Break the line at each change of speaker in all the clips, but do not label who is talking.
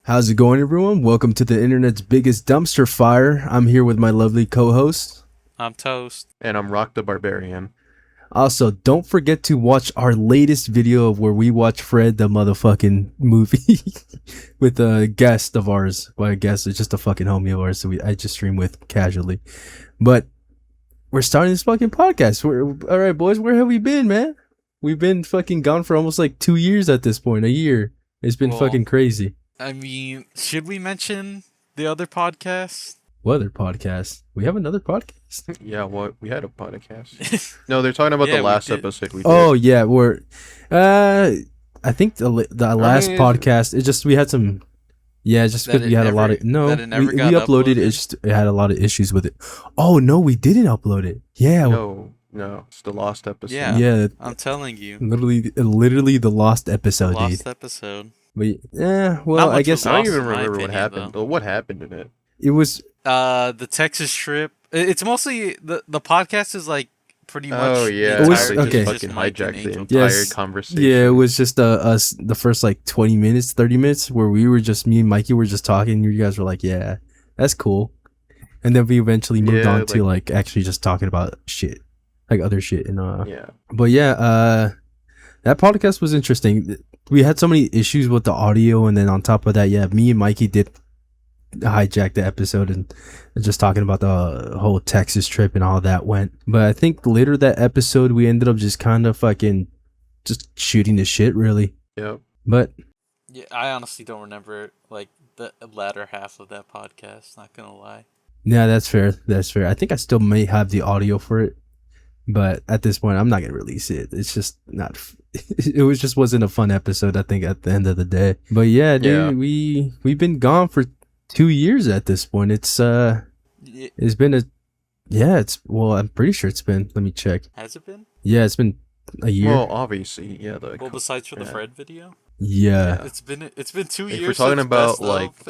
How's it going, everyone? Welcome to the internet's biggest dumpster fire. I'm here with my lovely co-host.
I'm Toast.
And I'm Rocke the Barbarian.
Also, don't forget to watch our latest video of where we watch Fred the motherfucking movie with a guest of ours. Well, I guess it's just a fucking homie of ours, so I just stream with casually. But we're starting this fucking podcast. All right, boys, where have we been, man? We've been fucking gone for almost like 2 years at this point, a year. It's been fucking crazy.
I mean, should we mention the other podcast?
What other podcast? We have another podcast?
Yeah, we had a podcast. No, they're talking about the last episode we did.
Oh yeah, I think the last podcast. It just we had some. Yeah, just because we had a lot of we uploaded it. It had a lot of issues with it. Oh no, we didn't upload it. Yeah.
No, it's the lost episode.
Yeah.
I'm telling you.
Literally the lost episode.
Lost episode.
But well, I guess
I don't even remember what happened. Well, what happened in it?
It was
the Texas trip. It's mostly the podcast is like pretty much.
Oh yeah,
it was
okay. Fucking hijacked the entire conversation.
Yeah, it was just us the first like 20 minutes, 30 minutes where me and Mikey were just talking. You guys were like, "Yeah, that's cool," and then we eventually moved on to like actually just talking about shit, like other shit, and But yeah, that podcast was interesting. We had so many issues with the audio, and then on top of that, me and Mikey did hijack the episode and just talking about the whole Texas trip and all that went. But I think later that episode, we ended up just kind of fucking just shooting the shit, really.
Yep.
But
yeah, I honestly don't remember like the latter half of that podcast. Not gonna lie.
Yeah, that's fair. I think I still may have the audio for it, but at this point, I'm not gonna release it. It's just not. It wasn't a fun episode, I think, at the end of the day. But yeah, dude, we've been gone for 2 years at this point. It's been I'm pretty sure it's been. Let me check.
Has it been?
Yeah, it's been a year.
Well, obviously, yeah.
Besides for the Fred video.
Yeah.
It's been 2 years.
If we're talking about
like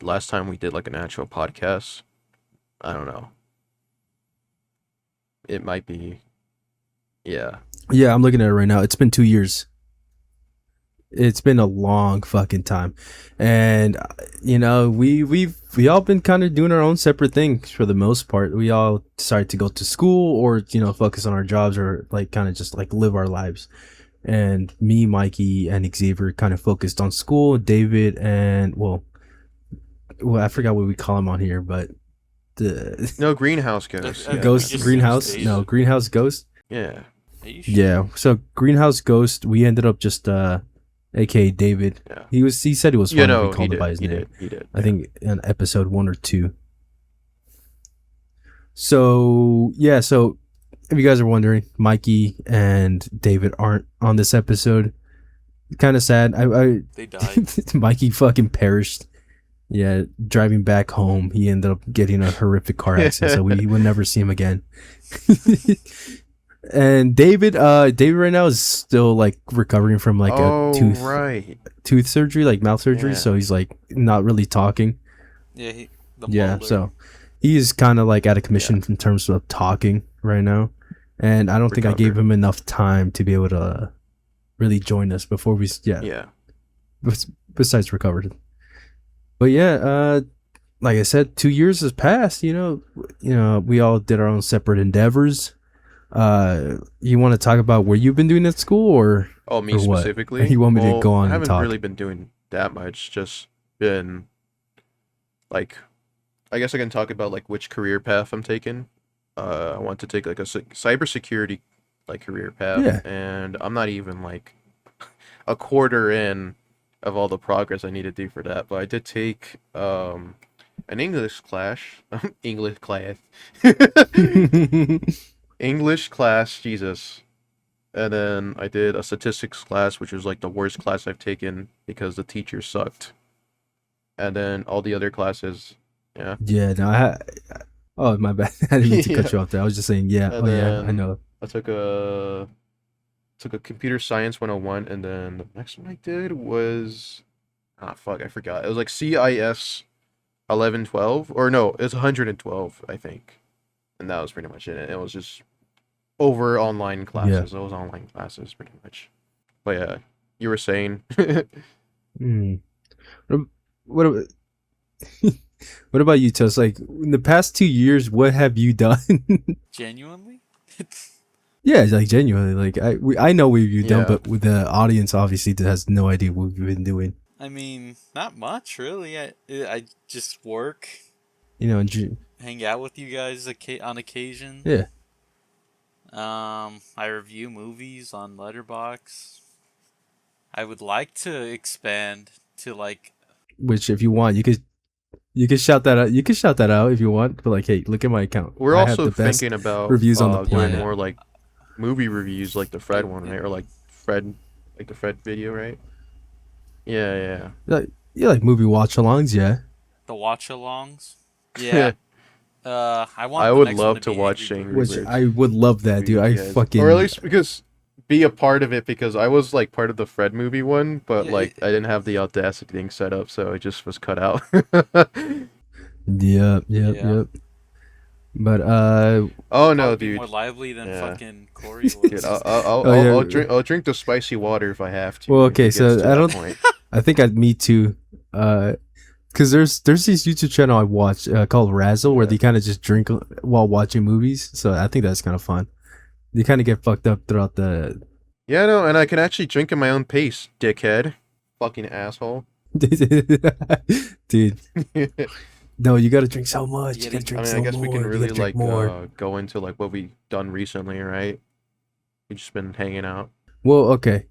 last time we did like an actual podcast, I don't know. It might be. Yeah.
Yeah, I'm looking at it right now. It's been 2 years. It's been a long fucking time, and we all been kind of doing our own separate things for the most part. We all decided to go to school or focus on our jobs or like kind of just like live our lives. And me, Mikey, and Xavier kind of focused on school. David and well, I forgot what we call him on here, but
Greenhouse Ghost.
Greenhouse Ghost.
Yeah.
Yeah. So Greenhouse Ghost, we ended up just aka David. Yeah. He said it was fun if we called him by his name.
He did.
I think in episode 1 or 2. So if you guys are wondering, Mikey and David aren't on this episode. Kind of sad.
They died.
Mikey fucking perished. Yeah, driving back home, he ended up getting a horrific car accident, so we would never see him again. And David right now is still like recovering from like a tooth surgery, like mouth surgery. Yeah. So he's like not really talking.
Yeah,
so he's kind of like out of commission in terms of talking right now. And I don't think I gave him enough time to be able to really join us before we besides recovered. But like I said, 2 years has passed. We all did our own separate endeavors. You want to talk about where you've been doing at school, or
me specifically?
You want me to go on?
I
haven't and talk?
Really been doing that much. Just been like, I guess I can talk about like which career path I'm taking. I want to take like a cybersecurity like career path, and I'm not even like a quarter in of all the progress I need to do for that. But I did take an English class. English class, Jesus. And then I did a statistics class, which was like the worst class I've taken because the teacher sucked. And then all the other classes,
Yeah, no, oh, my bad. I didn't mean to cut you off there. I was just saying, I know.
I took a computer science 101, and then the next one I did was, I forgot. It was like CIS 1112, or no, it's 112, I think. And that was pretty much it. It was just over online classes. It was online classes pretty much. But yeah, you were saying.
what about, what about you, Toast? Like in the past 2 years, what have you done?
Genuinely?
Yeah, like genuinely, like I know what you've done,
Yeah.
but with the audience obviously that has no idea what we've been doing.
I mean, not much really. I just work,
You know, and
hang out with you guys on occasion.
yeah.
I review movies on Letterboxd. I would like to expand to like.
Which, if you want, you could shout that out. You can shout that out if you want. But like, hey, look at my account.
We're
I have
also
the best
thinking about
reviews on the
doing
planet.
more like movie reviews, like the Fred one, right? Or like the Fred video, right? Yeah.
Like movie watch-alongs, yeah.
The watch-alongs. Yeah. I want.
I
the
would
next one
love
to
to
be
watch
Angry
Angry
Birds.
Which
Birds.
I would love that, dude. I
Guys.
fucking,
or at least because be a part of it, because I was like part of the Fred movie one, but
Yeah,
like I didn't have the Audacity thing set up, so it just was cut out.
Yep.
Yeah.
But
Oh no,
Probably be
dude.
more lively than
Yeah.
fucking Corey was.
Dude,
Oh, yeah.
I'll drink the spicy water if I have to.
Well,
if
okay,
it gets
so
to
I
that
don't-
point.
I think me too. Because there's this YouTube channel I watch called Razzle where
Yeah.
they kind of just drink while watching movies. So I think that's kind of fun. They kind of get fucked up throughout the.
Yeah, no, and I can actually drink at my own pace, dickhead. Fucking asshole.
Dude, no, you gotta drink so much.
Yeah,
You gotta
I
drink
I mean,
so
I guess we can
more. You
really
gotta drink
like
more.
go into like what we've done recently, right? We've just been hanging out.
Well, okay.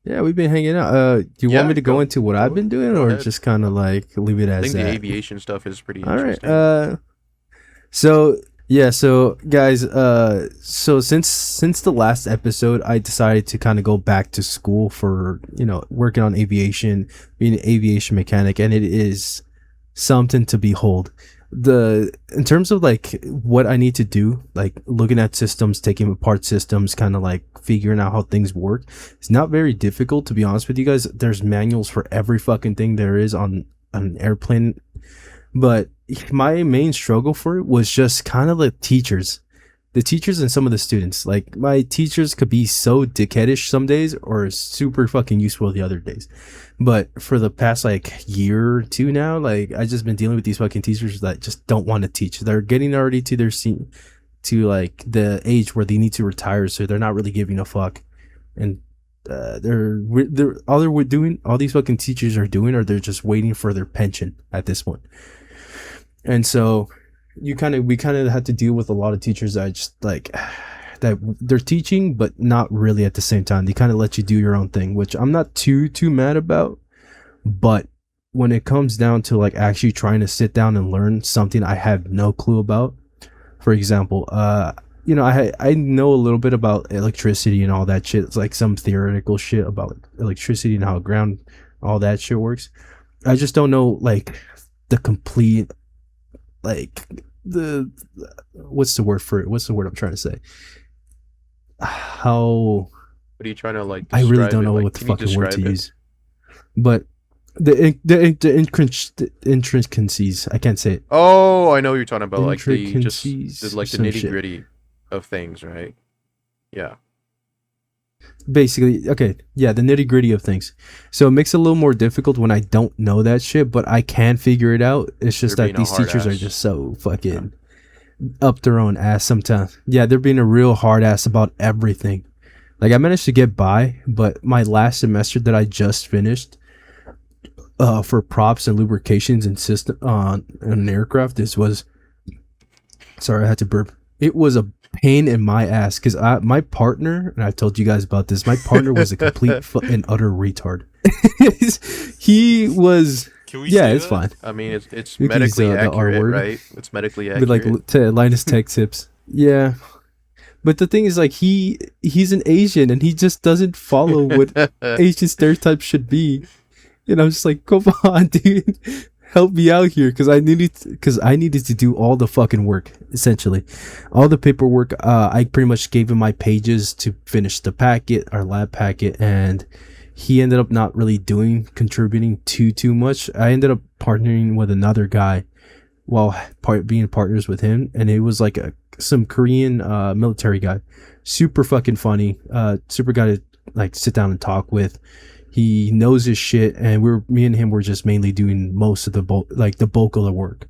Yeah, we've been hanging out. Do you
Yeah,
want me to go
go-
into what
go
I've been doing,
go
or
ahead.
just kind of like leave it
I
as
think the
that?
aviation stuff is pretty
All right.
interesting.
So guys, so since the last episode, I decided to kind of go back to school for, working on aviation, being an aviation mechanic, and it is something to behold. In terms of like what I need to do, like looking at systems, taking apart systems, kind of like figuring out how things work, it's not very difficult, to be honest with you guys. There's manuals for every fucking thing there is on an airplane. But my main struggle for it was just kind of the teachers and some of the students. Like, my teachers could be so dickheadish some days or super fucking useful the other days. But for the past like year or two now, like, I just been dealing with these fucking teachers that just don't want to teach. They're getting already to their to like the age where they need to retire, so they're not really giving a fuck. And they're all these fucking teachers are doing, or they're just waiting for their pension at this point. And so we kind of had to deal with a lot of teachers that just like that they're teaching but not really at the same time. They kind of let you do your own thing, which I'm not too mad about. But when it comes down to like actually trying to sit down and learn something I have no clue about, for example, I know a little bit about electricity and all that shit. It's like some theoretical shit about electricity and how ground, all that shit works. I just don't know like the complete, like the, what's the word for it? What's the word I'm trying to say? How
What are you trying to like?
I really
describe
don't
it?
know
Like,
what the
can you
fucking word to
describe it?
use. But the intricacies, I can't say it.
Oh, I know what you're talking about. Like the
Intricacies
the like the
or some
nitty
shit.
gritty of things, right? Yeah.
Basically, okay, yeah, the nitty gritty of things. So it makes it a little more difficult when I don't know that shit, but I can figure it out. It's just
They're
that
being a
these
hard
teachers are
ass.
just so fucking up their own ass sometimes. Yeah, they're being a real hard ass about everything. Like, I managed to get by, but my last semester that I just finished, for props and lubrications and system on an aircraft, sorry, I had to burp. It was a pain in my ass because my partner, and I've told you guys about this, my partner was a complete and utter retard. He was,
Can we
yeah,
say
it's
that?
fine.
I mean, it's
You can use
medically
the R
accurate,
word.
right? It's medically
With
accurate.
like Linus Tech Tips. Yeah. But the thing is, like, he's an Asian and he just doesn't follow what Asian stereotypes should be. And I'm just like, come on, dude, help me out here, because I needed to do all the fucking work, essentially, all the paperwork. I pretty much gave him my pages to finish the packet, our lab packet, and he ended up not really contributing too much. I ended up partnering with another guy while being partners with him, and it was like some Korean military guy, super fucking funny, super guy to like sit down and talk with. He knows his shit, and me and him were just mainly doing most of the bulk of the work.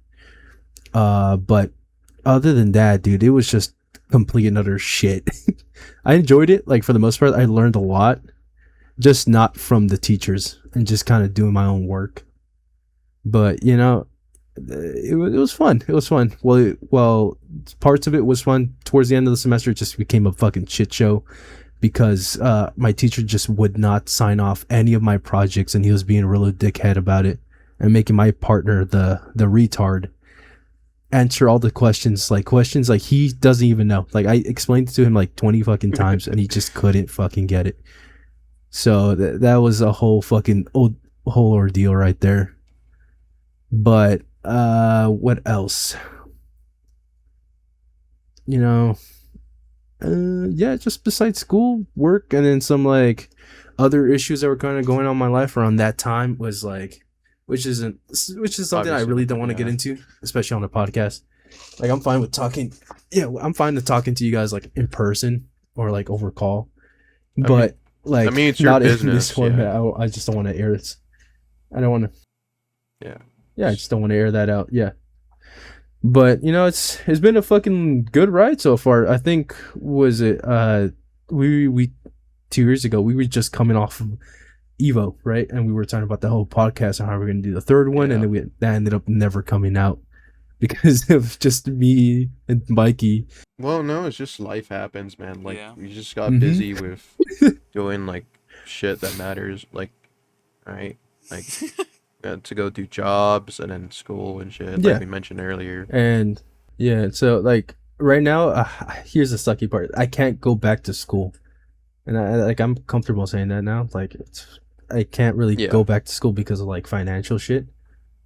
But other than that, dude, it was just complete and utter shit. I enjoyed it. Like, for the most part, I learned a lot, just not from the teachers, and just kind of doing my own work. But it was fun. It was fun. Well, parts of it was fun. Towards the end of the semester, it just became a fucking shit show because my teacher just would not sign off any of my projects, and he was being a real dickhead about it and making my partner the retard answer all the questions like he doesn't even know. Like, I explained it to him like 20 fucking times and he just couldn't fucking get it. So that was a whole fucking whole ordeal right there. But what else? Yeah, just besides school, work, and then some like other issues that were kind of going on in my life around that time was like, which is something obviously, I really don't want to get into, especially on a podcast. Like, I'm fine with talking. Yeah, I'm fine with talking to you guys like in person or like over call. But it's your not business, in this format. Yeah. I just don't want to air this. I don't want to.
Yeah.
Yeah, I just don't want to air that out. Yeah. But it's been a fucking good ride so far. I think we 2 years ago we were just coming off of Evo, right? And we were talking about the whole podcast and how we're going to do the third one, and then that ended up never coming out because of just me and Mikey.
Well, no, it's just life happens, man. Like, we just got busy with doing like shit that matters, like, right? Like, to go do jobs and then school and shit, like we mentioned earlier.
And so like right now, here's the sucky part: I can't go back to school, and I'm comfortable saying that now. Like, I can't really go back to school because of like financial shit.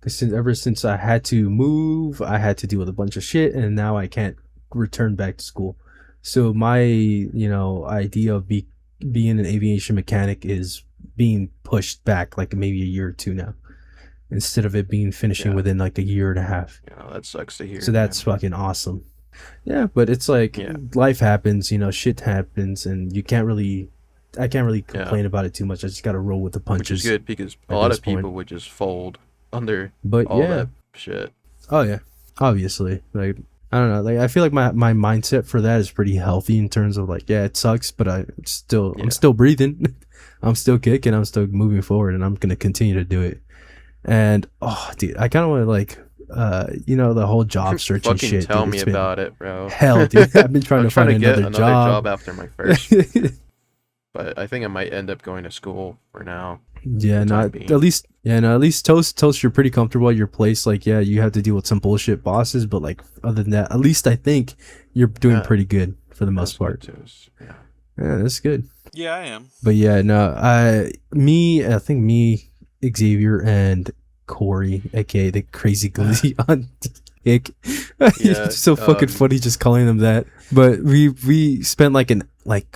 Because ever since I had to move, I had to deal with a bunch of shit, and now I can't return back to school. So my idea of being an aviation mechanic is being pushed back like maybe a year or two now, instead of it being finishing within like a year and a half.
Yeah, that sucks to hear.
So that's fucking awesome. Yeah, but it's like life happens, shit happens, and I can't really complain about it too much. I just gotta roll with the punches.
Which is good because a lot of people would just fold under all that shit.
Oh yeah, obviously. Like, I don't know. Like, I feel like my mindset for that is pretty healthy in terms of like, it sucks, but I'm still breathing. I'm still kicking. I'm still moving forward, and I'm gonna continue to do it. And dude, I kind of want to like, the whole job searching
fucking
shit.
Tell me about it, bro.
Hell, dude, I've been trying to find another job
after my first. But I think I might end up going to school for now.
Yeah, at least Toast, you're pretty comfortable at your place. Like, you have to deal with some bullshit bosses, but like, other than that, at least I think you're doing pretty good for the most part. Yeah, that's good.
Yeah, I am.
But I think me, Xavier, and Corey, aka the Crazy Glizzy on Ick. It's so fucking funny just calling them that. But we spent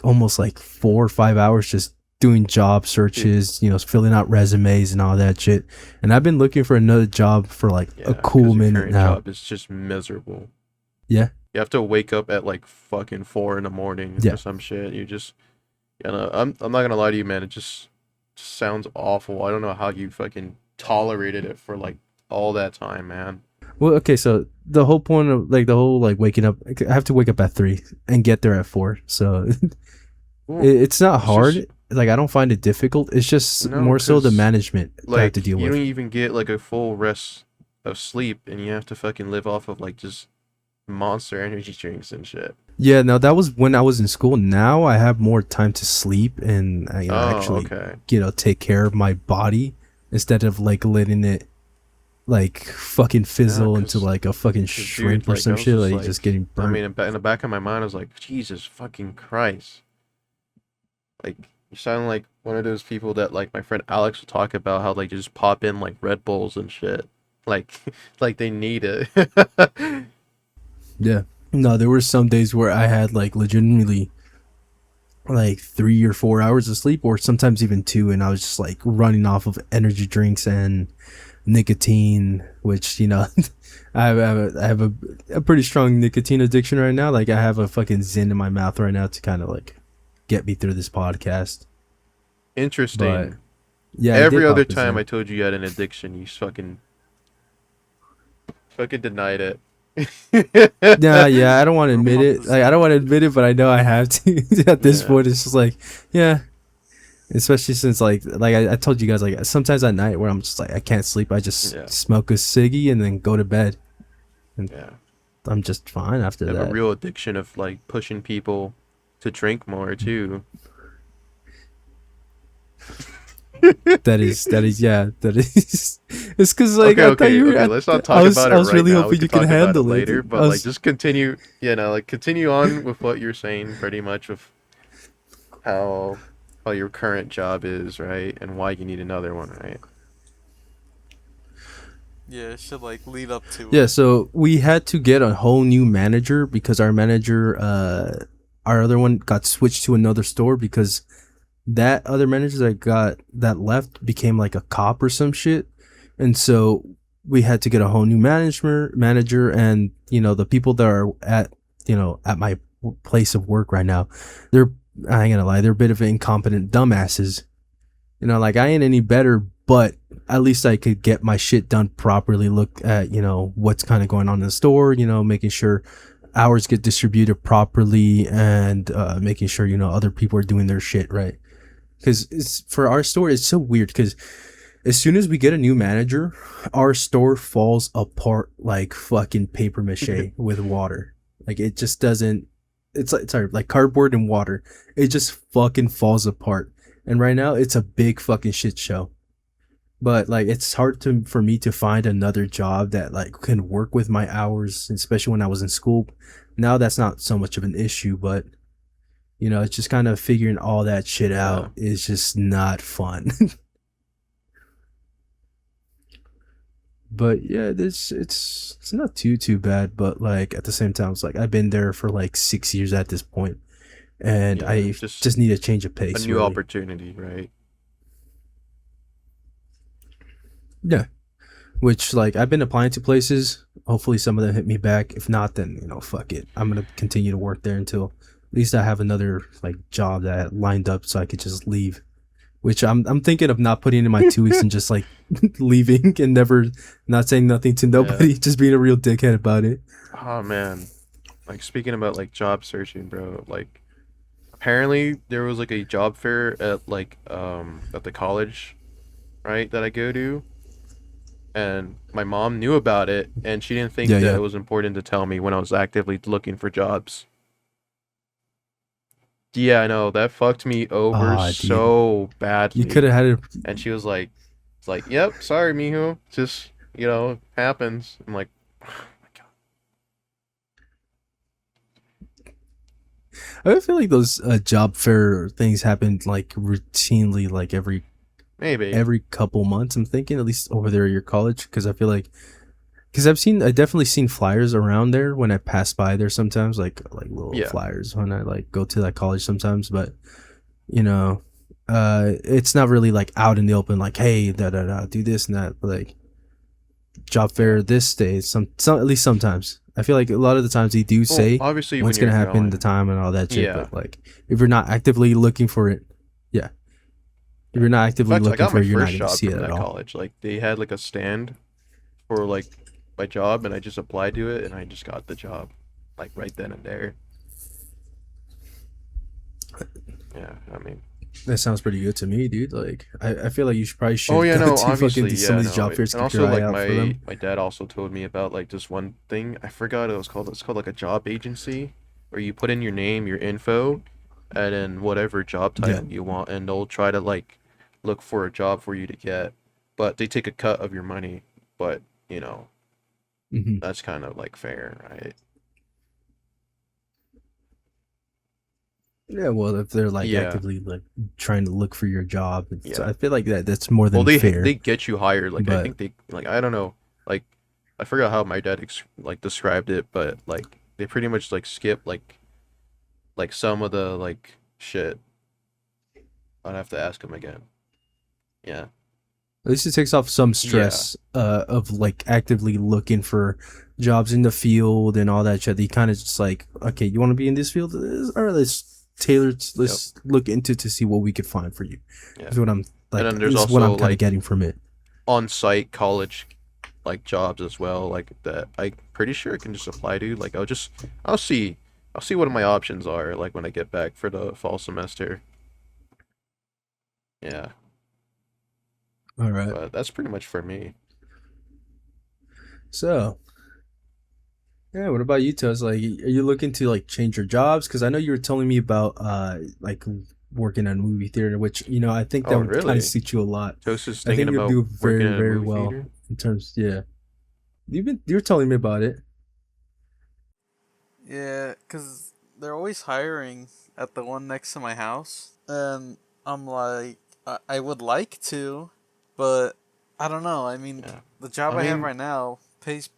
almost 4 or 5 hours just doing job searches, filling out resumes and all that shit. And I've been looking for another job for a cool minute now.
Job is just miserable.
Yeah.
You have to wake up at fucking 4 in the morning or some shit. You just, I'm not gonna lie to you, man. It just sounds awful. I don't know how you fucking tolerated it for all that time, man.
Well, okay, so the whole point of waking up, I have to wake up at 3 and get there at 4. So it's not hard. I don't find it difficult. It's just more so the management I have to deal with.
You don't even get a full rest of sleep, and you have to fucking live off of just Monster energy drinks and shit.
Yeah, no, that was when I was in school. Now I have more time to sleep and actually take care of my body instead of letting it fucking fizzle into a fucking shrimp or some shit, just getting burnt.
I mean, in the back of my mind, I was like, Jesus fucking Christ. You sound like one of those people that my friend Alex will talk about, how they just pop in Red Bulls and shit. Like they need it.
Yeah. No, there were some days where I had legitimately 3 or 4 hours of sleep, or sometimes even 2, and I was just running off of energy drinks and nicotine, which I have a pretty strong nicotine addiction right now. I have a fucking Zin in my mouth right now to kind of get me through this podcast.
Interesting.
Yeah, it
Every
did
other
pop his
time I
head.
told you you had an addiction, you fucking denied it.
Yeah, yeah, I don't want to
Bro
admit
popped
it.
his
Like, I don't
head.
want to admit it, but I know I have to. At this
Yeah,
point, it's just like, yeah. Especially since like I told you guys, like sometimes at night where I'm just like I can't sleep, I just
yeah,
smoke a ciggy and then go to bed, and
yeah.
I'm just fine after
You have a
that.
real addiction of like pushing people to drink more too.
That is yeah, that is. It's because like
Okay,
I thought
okay,
you were.
okay. Let's not
I
talk
was
about
I
it
was
right
really
now. We
hoping you
could
could
talk about it
handle it.
later,
I
but like
was
just continue, like continue on with what you're saying pretty much with how your current job is, right? And why you need another one, right?
Yeah, it should like lead up to
yeah.
it.
So we had to get a whole new manager because our manager, our other one got switched to another store because that other manager that left became like a cop or some shit, and so we had to get a whole new manager, and the people that are at my place of work right now, they're I ain't gonna lie, they're a bit of incompetent dumbasses. Like I ain't any better, but at least I could get my shit done properly. Look at what's kind of going on in the store, making sure hours get distributed properly, and making sure other people are doing their shit right. Because it's for our store, it's so weird because as soon as we get a new manager, our store falls apart like fucking paper mache with water. Like it just doesn't. It's like sorry, like cardboard and water. It just fucking falls apart. And right now, it's a big fucking shit show. But like, it's hard for me to find another job that like can work with my hours, especially when I was in school. Now that's not so much of an issue, but it's just kind of figuring all that shit
Yeah,
out is just not fun. But yeah, this it's not too bad, but like at the same time, it's like I've been there for like 6 years at this point, and
yeah.
I
Just
just need a change of
a
pace,
new
really.
opportunity, right?
Yeah, which like I've been applying to places. Hopefully, some of them hit me back. If not, then fuck it. I'm gonna continue to work there until at least I have another like job that lined up, so I could just leave. Which I'm thinking of not putting in my 2 weeks and just like leaving and never not saying nothing to
Yeah.
nobody, just being a real dickhead about it.
Oh man, like speaking about like job searching, bro. Like apparently there was like a job fair at the college, right, that I go to, and my mom knew about it, and she didn't think
Yeah,
that
yeah.
it was important to tell me when I was actively looking for jobs. Yeah, I know that fucked me over
Ah, dude,
so
you could
badly.
have had it.
And she was like, "It's like, yep, sorry, mijo, just happens." I'm like, oh my God,
I feel like those job fair things happen like routinely, like
maybe,
every couple months. I'm thinking at least over there at your college, because I feel like because I definitely seen flyers around there when I pass by there sometimes, like little
yeah.
flyers when I like go to that college sometimes, but you know, it's not really like out in the open, like hey, da da da, do this and that, but like job
Yeah.
fair this day, some at least sometimes. I feel like a lot of the times they do
Well,
say
obviously
when
when
it's
you're
gonna happen, the
going,
time and all that shit,
yeah,
but like if you're not actively looking for it, yeah, if
yeah.
you're not
In
actively
fact, I
looking
got
for
my
it, you're not
first
gonna
job
see it
from
at
that
all.
college. Like they had like a stand for like my job, and I just applied to it, and I just got the job, like right then and there. Yeah, I mean,
That sounds pretty good to me, dude. Like, I feel like you should probably
oh
should
yeah,
go
no,
to fucking
obviously,
some
yeah,
of these
no,
job fairs,
and
keep your
also
eye
like
out for them.
my dad also told me about like this one thing. I forgot what it was called. It's called like a job agency, where you put in your name, your info, and then whatever job
Yeah.
title you want, and they'll try to like look for a job for you to get, but they take a cut of your money. But
hmm
that's kind of like fair, right?
Yeah, well, if they're like
Yeah,
actively like trying to look for your job,
yeah.
I feel like that's more
Well,
than
they
fair.
get you hired. Like I
But
think they like I don't know. Like I forgot how my dad like described it, but like they pretty much like skip like some of the like shit. I'd have to ask him again. Yeah.
at least it takes off some
Yeah.
stress of like actively looking for jobs in the field and all that shit. You kind of just like, okay, you want to be in this field? All right, let's tailor.
Yep.
Let's look into to see what we could find for you.
Yeah.
Is what I'm
And
like
then there's
is what
also
I'm kind of
like
getting from it.
on-site college like jobs as well, like that I'm pretty sure I can just apply to. Like I'll see what my options are like when I get back for the fall semester. Yeah,
All right.
but that's pretty much for me.
So, yeah, what about you, Toast? Like, are you looking to like change your jobs? Because I know you were telling me about like working at a movie theater, which I think that
Oh,
would kind of
really?
suit you a lot.
Toast is
I
thinking
think you'll
about
do
working
very
at a
very
movie
well
theater?
in terms. Yeah, you were telling me about it.
Yeah, cause they're always hiring at the one next to my house, and I'm like, I would like to, but I don't know. I mean,
Yeah.
the job
I
I have
mean,
right now pays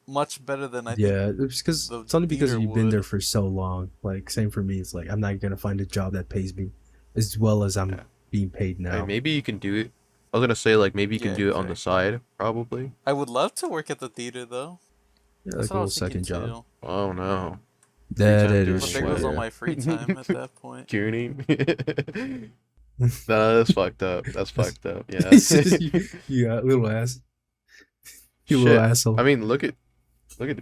much better than I think
Yeah,
the
it's only because
theater
you've been there
would.
for so long. Like, same for me. It's like I'm not gonna find a job that pays me as well as I'm
yeah.
being paid
I
now.
maybe you can do it. I was gonna say like maybe you can
Yeah,
do it on the
exactly.
side, probably.
I would love to work at the theater though.
Yeah,
That's
like a
what I
little
was thinking
second job.
too.
Oh no. Free
That
time
it
doing
is
But there
true.
goes all
what?
my free time at that point.
Tuning. No, that's fucked up. That's fucked up. Yeah.
It's just you got little ass, you little
Shit.
asshole.
I mean, look at
Yeah,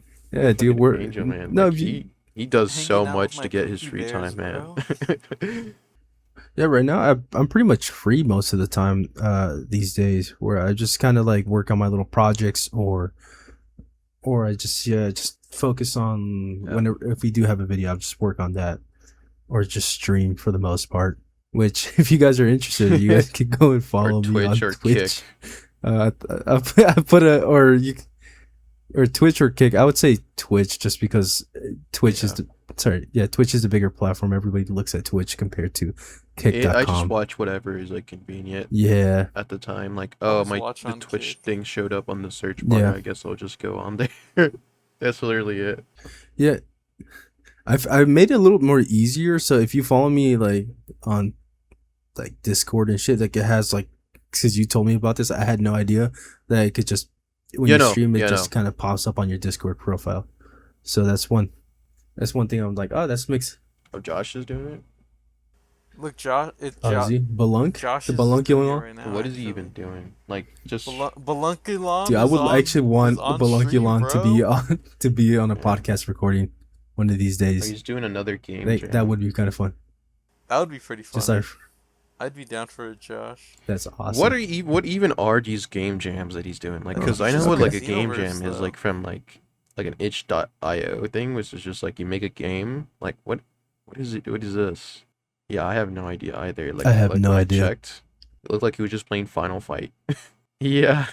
dude.
fucking
We're
Angel, man.
no,
Like
if you,
he does so
Hanging out with
much
my
to get his
Pookie
free
Bears,
time, man.
bro.
yeah. Right now, I'm pretty much free most of the time. These days, where I just kind of like work on my little projects, or I just focus on
Yeah.
whenever if we do have a video, I'll just work on that, or just stream for the most part. Which, if you guys are interested, you guys can go and
Or
follow me on
Twitch or
Twitch.
Kick.
I put a or you or Twitch or Kick. I would say Twitch just because Twitch is
Yeah.
Twitch is the bigger platform. Everybody looks at Twitch compared to
I just
Kick.com.
watch whatever is like convenient
Yeah,
at the time. Like,
I
oh
always
my,
watch
the
on
Twitch
Kick.
thing showed up on the search bar.
yeah,
I guess I'll just go on there. That's literally it.
yeah. I've made it a little more easier. So if you follow me like on like Discord and shit, like it has like because you told me about this, I had no idea that it could just when
Yeah,
you
no,
stream it
yeah, no.
just kind of pops up on your Discord profile. So that's one thing I'm like, oh, that makes.
Oh, Josh is doing it.
Look, Josh,
Oh, is he Balunk?
Josh
The
is
Balunk
doing it
on?
right now.
What is he
actually.
even doing? Like, just
Balunkulon
Dude, I
is
would
on.
actually want
is on
Balunkulon
stream, bro.
to be on a
Yeah.
podcast recording one of these
oh,
days.
he's doing another game
That
jam.
would be kind of fun.
That would be pretty fun.
Just like
I'd be down for it, Josh.
that's awesome.
What even are these game jams that he's doing? Like,
Oh,
because I
He's
know
just
what
like
like
a
a game
Xenoverse,
jam is
though.
like from like an itch.io thing, which is just like you make a game. Like, what is it? What is this? Yeah, I have no idea either. Like,
I have
like
no
when
idea.
I checked, it looked like he was just playing Final Fight. Yeah,
Yeah,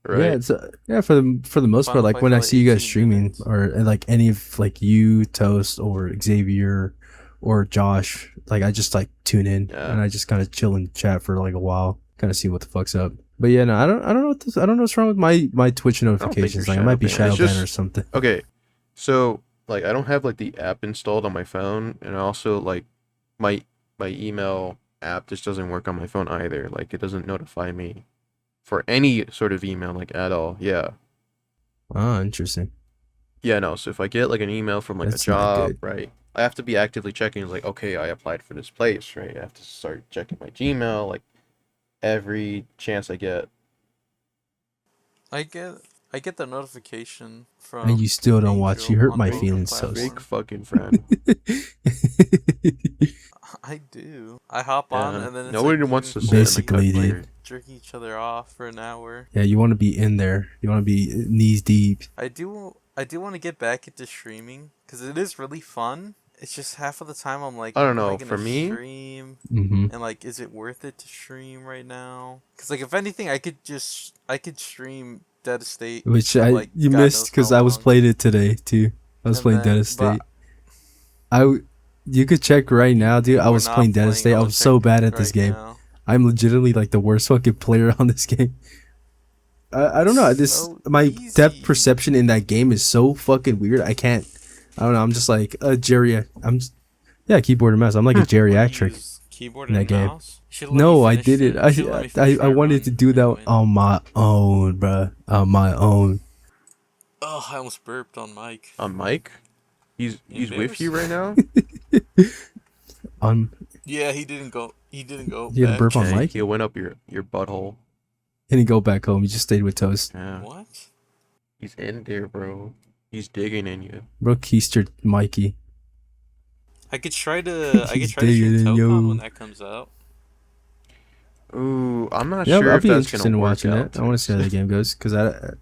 right.
it's for the most part.
Final
Like when I
Fight's
see you
like
guys
18
streaming,
minutes.
or and, like any of like you, Toast, or Xavier, or Josh, like I just like tune in
Yeah.
and I just kind of chill in chat for like a while, kind of see what the fuck's up. But yeah, no, I don't know I don't know what's wrong with my Twitch
think
notifications.
you're
Like I might be
shadow
shadow
banned. It's
banned or
just-
something.
Okay, so like I don't have like the app installed on my phone, and also like my email app just doesn't work on my phone either. Like it doesn't notify me for any sort of email like at all. Yeah.
Oh, interesting.
Yeah, no. So if I get like an email from like
That's
a
not
job,
good.
right? I have to be actively checking like, okay, I applied for this place, right? I have to start checking my Gmail like every chance I get.
I get the notification from.
And you still don't watch.
Angel
You hurt
on
my
both
feelings, Toast.
platforms.
Big fucking friend.
I do. I hop on
Yeah.
and then it's
Nobody
like
wants to
you
sit in the
Basically,
cut
dude.
here.
jerking each other off for an hour.
Yeah, you want to be in there. You want to be knees deep.
I do want to get back into streaming because it is really fun. It's just half of the time I'm like,
I don't
am
know,
gonna
for me-
stream?
Mm-hmm.
And like, is it worth it to stream right now? Because like, if anything, I could stream Dead State.
Which
for,
I
like,
you
God
missed
knows
because
how
I was
long.
playing it today too. I was
And
playing
then-
Dead State. You could check right now, dude. I
We're
was
not
playing Dead
playing
State. I
on
was so
Epic
bad at this
right
game.
now.
I'm legitimately like the worst fucking player on this game. I don't know. This
So
my depth
easy.
perception in that game is so fucking weird. I don't know. I'm just like a keyboard and mouse. I'm like a
You
geriatric.
use keyboard
in that
and
game.
mouse? You should've let
No,
me
I
finish
did it.
You should've let me finish
I
my
wanted
run
to do that
anyway.
on my own, bruh. On my own.
Oh, I almost burped on Mike.
On Mike? He's with you right now?
On
Yeah, he didn't go. He didn't go
He had a burp
back.
on
Okay,
Mike,
he went up your butthole.
and he go back home. He just stayed with Toast.
Yeah,
What?
he's in there, bro. He's digging in you.
Bro keistered Mikey.
I could try to. I could
He's
try to stream
digging in
Tokon when
yo.
that comes out.
Ooh, I'm not
Yeah,
sure
I'll
if
be
that's gonna
interested in
work
watching
out.
that. I want to see how the game goes because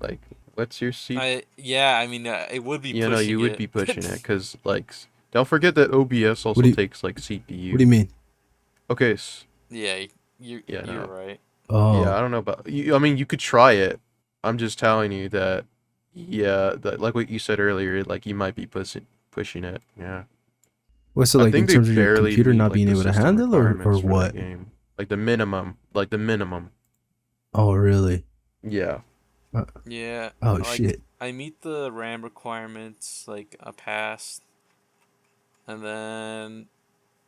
Like, what's your seat?
I mean, it would be
You know,
pushing
you would
it.
be pushing it because, like, don't forget that OBS
What
also
do you-
takes like CPU.
what do you mean?
Okay,
Yeah, you're
yeah,
you're
no,
right.
yeah, I
Oh,
don't know about you. I mean, you could try it. I'm just telling you that, yeah, that like what you said earlier, like you might be pushing it. Yeah,
what's it
I
like in
think they
terms of your
barely
computer
meet
not
like
being
the
able to
system
handle or
requirements for that
what?
game, like the minimum, like the minimum.
Oh, really?
Yeah,
Uh,
Yeah,
oh
like
shit.
I meet the RAM requirements like a pass, and then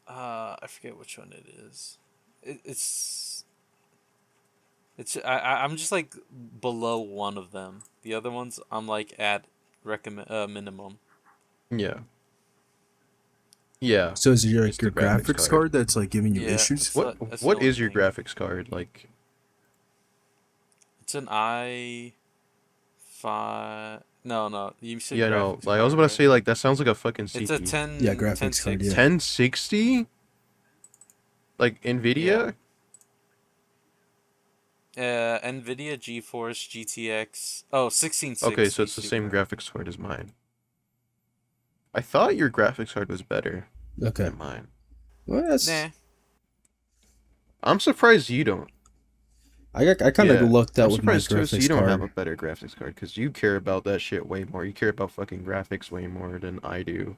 I forget which one it is. It's I'm just like below one of them. The other ones I'm like at recommend minimum.
yeah, yeah.
So is it your
It's
like
the
your
graphics
graphics
card.
card that's like giving you
Yeah,
issues?
that's the
What
only
is your
thing.
graphics card like?
It's an i5. No. You said
Yeah, no,
graphics
like I was
card,
about to
right?
say, like that sounds like a fucking
It's a
CPU.
10
Yeah, graphics card. Yeah.
1060, like
Yeah.
Nvidia.
NVIDIA GeForce GTX. Oh,
Okay,
1660.
so it's the same graphics card as mine. I thought your graphics card was better
Okay.
than mine.
Well, that's.
Nah.
I'm surprised you don't.
I kind of
Yeah,
lucked out
I'm
with my
surprised too. So
graphics
you don't have a
card.
better graphics card because you care about that shit way more. You care about fucking graphics way more than I do.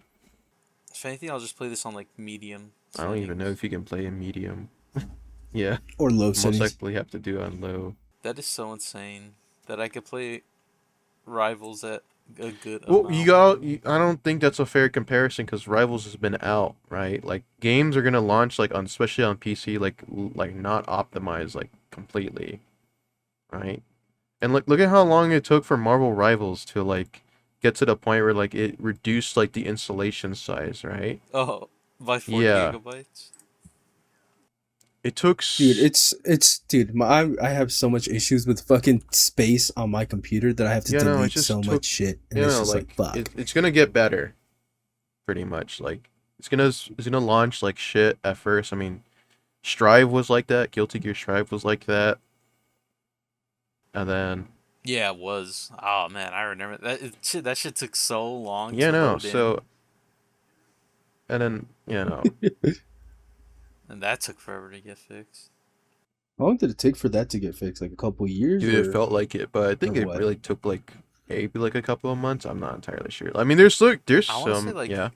If anything, I'll just play this on like medium.
I don't even know
settings.
if you can play in medium. Yeah,
Or low
most
settings.
likely have to do it on low.
That is so insane that I could play Rivals at a good
Well,
amount.
I don't think that's a fair comparison because Rivals has been out, right? Like games are gonna launch like on, especially on PC, like not optimized like completely, right? And look at how long it took for Marvel Rivals to like get to the point where like it reduced like the installation size, right?
Oh, by 40
Yeah,
gigabytes?
it took.
Dude, it's dude. I have so much issues with fucking space on my computer that I have to
Yeah, no, it
delete
just
so
took.
much shit, and
You
it's
know,
just like
like
fuck.
it's gonna get better, pretty much. Like it's gonna launch like shit at first. I mean, Strive was like that. Guilty Gear Strive was like that. And then,
Yeah, it was. Oh man, I remember that shit took so long
yeah,
to
no,
load in,
so, and then,
and that took forever to get fixed.
How long did it take for that to get fixed? Like a couple years,
dude, it
or
felt like it, but I think
or
it
what?
really took like maybe like a couple of months. I'm not entirely sure. I mean, there's
I want to say like
yeah,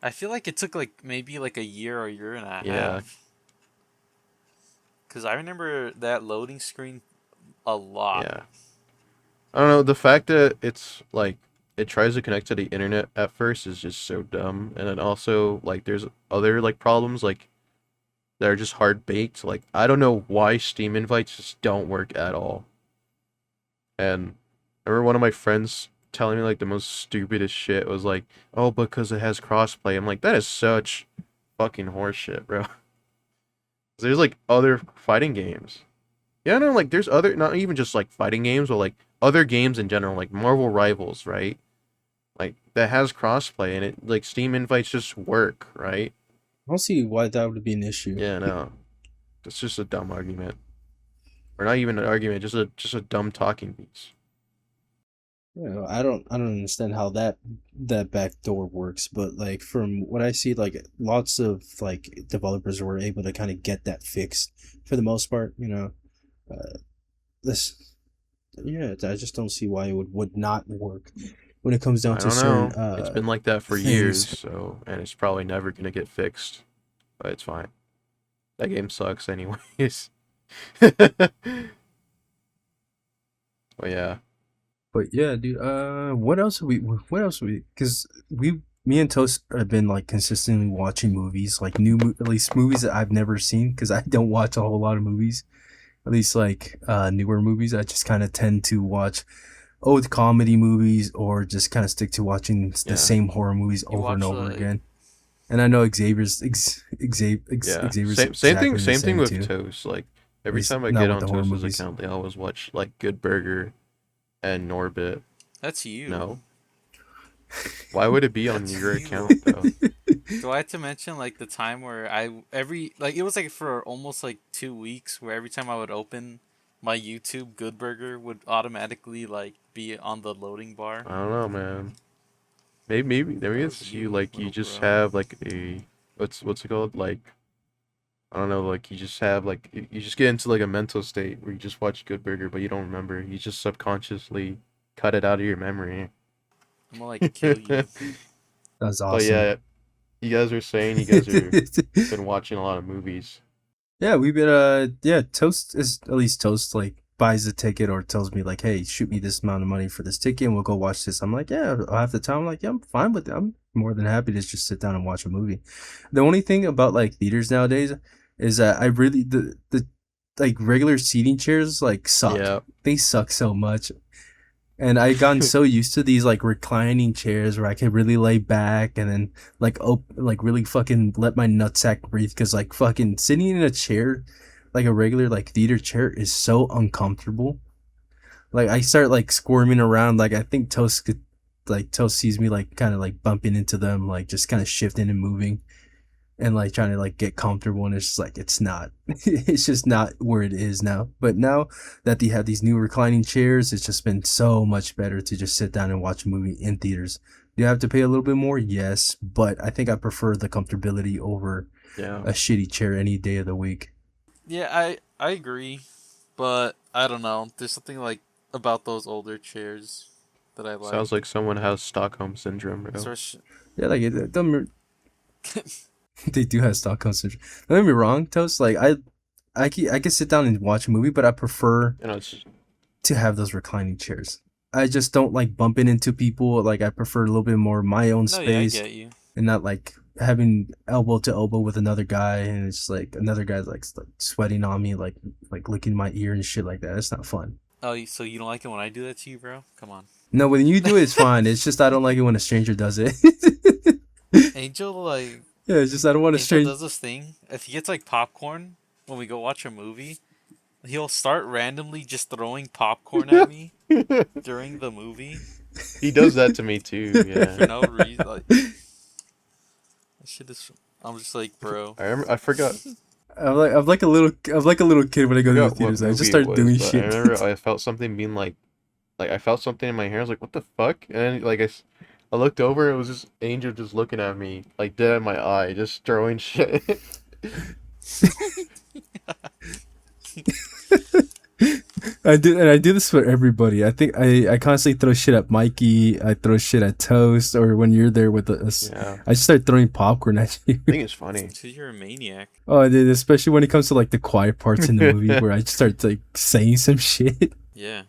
I feel like it took like maybe like a year or a year and a
yeah,
half. Cause I remember that loading screen a lot.
yeah. I don't know. The fact that it's like it tries to connect to the internet at first is just so dumb, and then also like there's other like problems like that are just hard baked. Like I don't know why Steam invites just don't work at all. And I remember one of my friends telling me like the most stupidest shit was like, "Oh, because it has crossplay." I'm like, that is such fucking horseshit, bro. There's like other fighting games. Yeah, no, like there's other, not even just like fighting games, but like other games in general, like Marvel Rivals, right? Like that has crossplay and it like Steam invites just work, right?
I don't see why that would be an issue.
Yeah, no. It's just a dumb argument. Or not even an argument, just a dumb talking piece.
You know, I don't understand how that back door works, but like from what I see, like lots of like developers were able to kind of get that fixed for the most part. You know, this yeah, I just don't see why it would not work when it comes down
I
to
don't
certain
know. It's been like that for years,
things.
so and it's probably never gonna get fixed. But it's fine. That game sucks anyways. But yeah.
But yeah, dude. What else have we? What else have we? Because me and Toast have been like consistently watching movies, like at least movies that I've never seen. Because I don't watch a whole lot of movies, at least like newer movies. I just kind of tend to watch old comedy movies or just kind of stick to watching the
Yeah.
same horror movies
You
over and
watch
over
like
again. And I know
Yeah,
Xavier's
same thing.
exactly the
Same thing
same
with
too.
Toast. Like
At
every
least
time I
not
get
with
on
the horror
Toast's
movies.
account, they always watch like Good Burger and Norbit.
That's you.
No, why would it be on
That's
your
you.
account though?
Do I have to mention like the time where it was like for almost like 2 weeks where every time I would open my YouTube, Good Burger would automatically like be on the loading bar.
I don't know, man. Maybe
That was
it's you.
you,
Like you
little
just
bro.
have like a what's it called? Like I don't know. Like you just have like you just get into like a mental state where you just watch Good Burger, but you don't remember. You just subconsciously cut it out of your memory.
I'm gonna like kill you.
That's
But
awesome.
yeah, you guys are saying you guys are been watching a lot of movies.
Yeah, we've been yeah, Toast is at least Toast like buys a ticket or tells me like, hey, shoot me this amount of money for this ticket and we'll go watch this. I'm like, yeah, I'll have the time. I'm like, yeah, I'm fine with it. I'm more than happy to just sit down and watch a movie. The only thing about like theaters nowadays is that I really the like regular seating chairs like suck.
Yeah.
They suck so much. And I gotten so used to these like reclining chairs where I could really lay back and then like really fucking let my nutsack breathe because like fucking sitting in a chair, like a regular like theater chair, is so uncomfortable. Like I start like squirming around. Like I think Toast sees me like kind of like bumping into them, like just kind of shifting and moving and like trying to like get comfortable, and it's just like it's not it's just not where it is now. But now that they have these new reclining chairs, it's just been so much better to just sit down and watch a movie in theaters. Do you have to pay a little bit more? Yes, but I think I prefer the comfortability over
Yeah.
a shitty chair any day of the week.
Yeah, I agree, but I don't know. There's something like about those older chairs that I like.
Sounds like someone has Stockholm syndrome, bro.
Yeah, like they do have Stockholm syndrome. Don't get me wrong, Toast. Like I can sit down and watch a movie, but I prefer
You know, it's
to have those reclining chairs. I just don't like bumping into people. Like I prefer a little bit more my own
No, yeah, I
space
get you.
and not like having elbow to elbow with another guy and it's like another guy's like sweating on me, like licking my ear and shit like that. It's not fun.
Oh, so you don't like it when I do that to you, bro? Come on.
No, when you do it, it's fine. It's just I don't like it when a stranger does it.
Angel like
Yeah, it's just I don't want a
Angel
stranger.
does this thing. If he gets like popcorn when we go watch a movie, he'll start randomly just throwing popcorn at me during the movie
he does that to me too.
for
Yeah.
no reason. Like that shit is. I'm just like, bro.
I remember. I forgot.
I'm like a little kid when I go to the
Forgot what
theaters. I just
movie it
start
was,
doing
but I
shit.
remember I felt something being like I felt something in my hair. I was like, "What the fuck?" And then like I looked over. It was just Angel just looking at me like dead in my eye, just throwing shit.
I do this for everybody. I think I constantly throw shit at Mikey. I throw shit at Toast, or when you're there with us,
Yeah,
I just start throwing popcorn at you.
I think it's funny.
Cause you're a maniac.
Oh, dude, especially when it comes to like the quiet parts in the movie where I just start like saying some shit.
Yeah,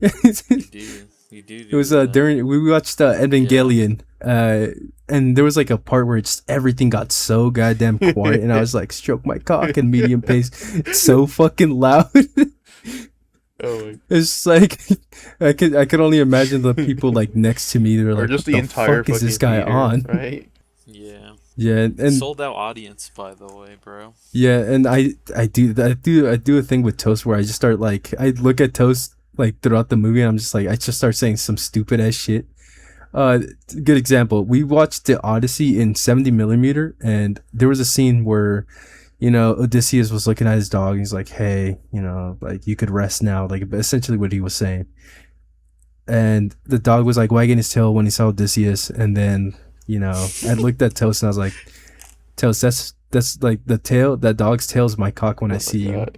It
you do. You do.
was
That.
during we watched Evangelion, and there was like a part where just everything got so goddamn quiet, and I was like, stroke my cock in medium pace. It's so fucking loud.
Oh my.
It's like I could only imagine the people like next to me. They're
Or
like,
just
"What
the entire
fuck is
fucking
this guy
theater,
on?"
right?
Yeah.
Yeah, and
Sold out audience, by the way, bro.
yeah, and I do a thing with Toast where I just start like I look at Toast like throughout the movie and I'm just like I just start saying some stupid ass shit. Uh, Good example. We watched the Odyssey in 70 millimeter, and there was a scene where, you know, Odysseus was looking at his dog. And he's like, "Hey, you know, like you could rest now." Like essentially what he was saying. And the dog was like wagging his tail when he saw Odysseus, and then you know I looked at Toast and I was like, "Toast, that's like the tail. That dog's tail is my cock when
Oh
I
my
see you."
God.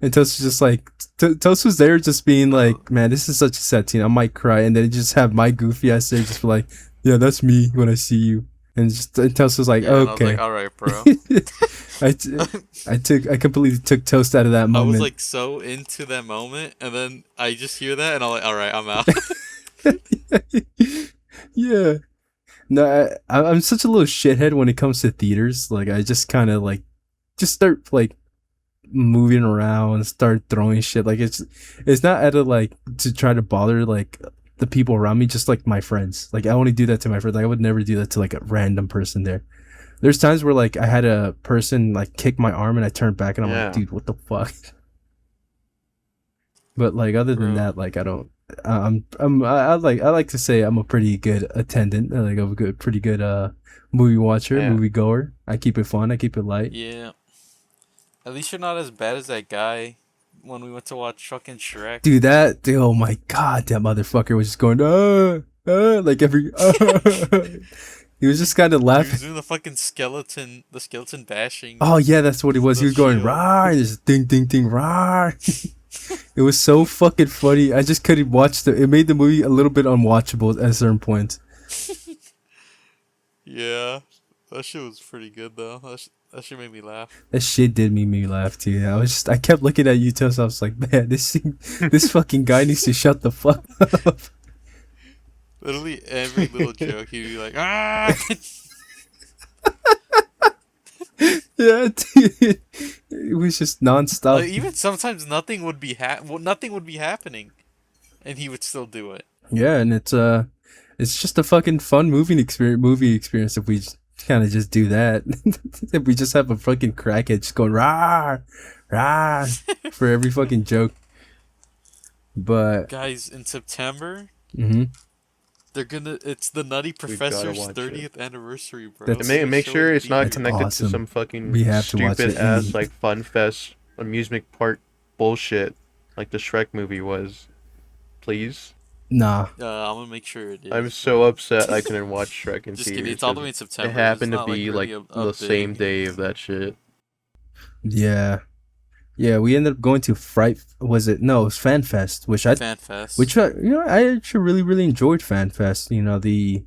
And Toast was just like, Toast was there just being like, "Man, this is such a sad scene. I might cry." And then it just have my goofy ass there just be like, "Yeah, that's me when I see you." And Toast was like,
Yeah, and I was
"Okay."
like, all right, bro.
I completely took Toast out of that
I
moment.
was like so into that moment, and then I just hear that, and I'm like, all right, I'm out.
Yeah. No, I'm such a little shithead when it comes to theaters. Like I just kind of like just start like moving around and start throwing shit. Like it's not out of like to try to bother like the people around me, just like my friends. Like I only do that to my friends. Like, I would never do that to like a random person there. There's times where like I had a person like kick my arm and I turned back and I'm like, dude, what the fuck? But like other than that, like I don't. I like to say I'm a pretty good attendant. Like I'm a pretty good movie watcher, movie goer. I keep it fun. I keep it light.
Yeah. At least you're not as bad as that guy when we went to watch fucking Shrek.
Dude, oh my god, that motherfucker was just going, like every, he was just kind of laughing. He was
doing the fucking skeleton bashing.
Oh yeah, that's what he was. He was going, rawr, just ding, ding, ding, rawr. It was so fucking funny. I just couldn't watch it made the movie a little bit unwatchable at certain points.
Yeah, that shit was pretty good though. That shit made me laugh.
That shit did make me laugh too. I kept looking at you too, so I was like, man, this fucking guy needs to shut the fuck up.
Literally every little joke, he'd be like, ah.
Yeah, dude. It was just nonstop.
Like, even sometimes nothing would be happening, and he would still do it.
Yeah, and it's just a fucking fun movie experience if we kind of just do that. If we just have a fucking crackhead just going rah rah for every fucking joke. But
guys, in September,
mm-hmm.
It's the Nutty Professor's 30th anniversary, bro.
Make sure it's not connected
awesome.
to some fucking
stupid
ass like Fun Fest amusement park bullshit like the Shrek movie was. Please.
Nah.
I'm gonna make sure it is.
I'm so upset I couldn't watch Shrek in
Just
theaters.
kidding, it's all the way in September.
It happened to be
like
the same day of that shit.
Yeah. Yeah, we ended up going to it was FanFest, which I actually really, really enjoyed FanFest. You know, the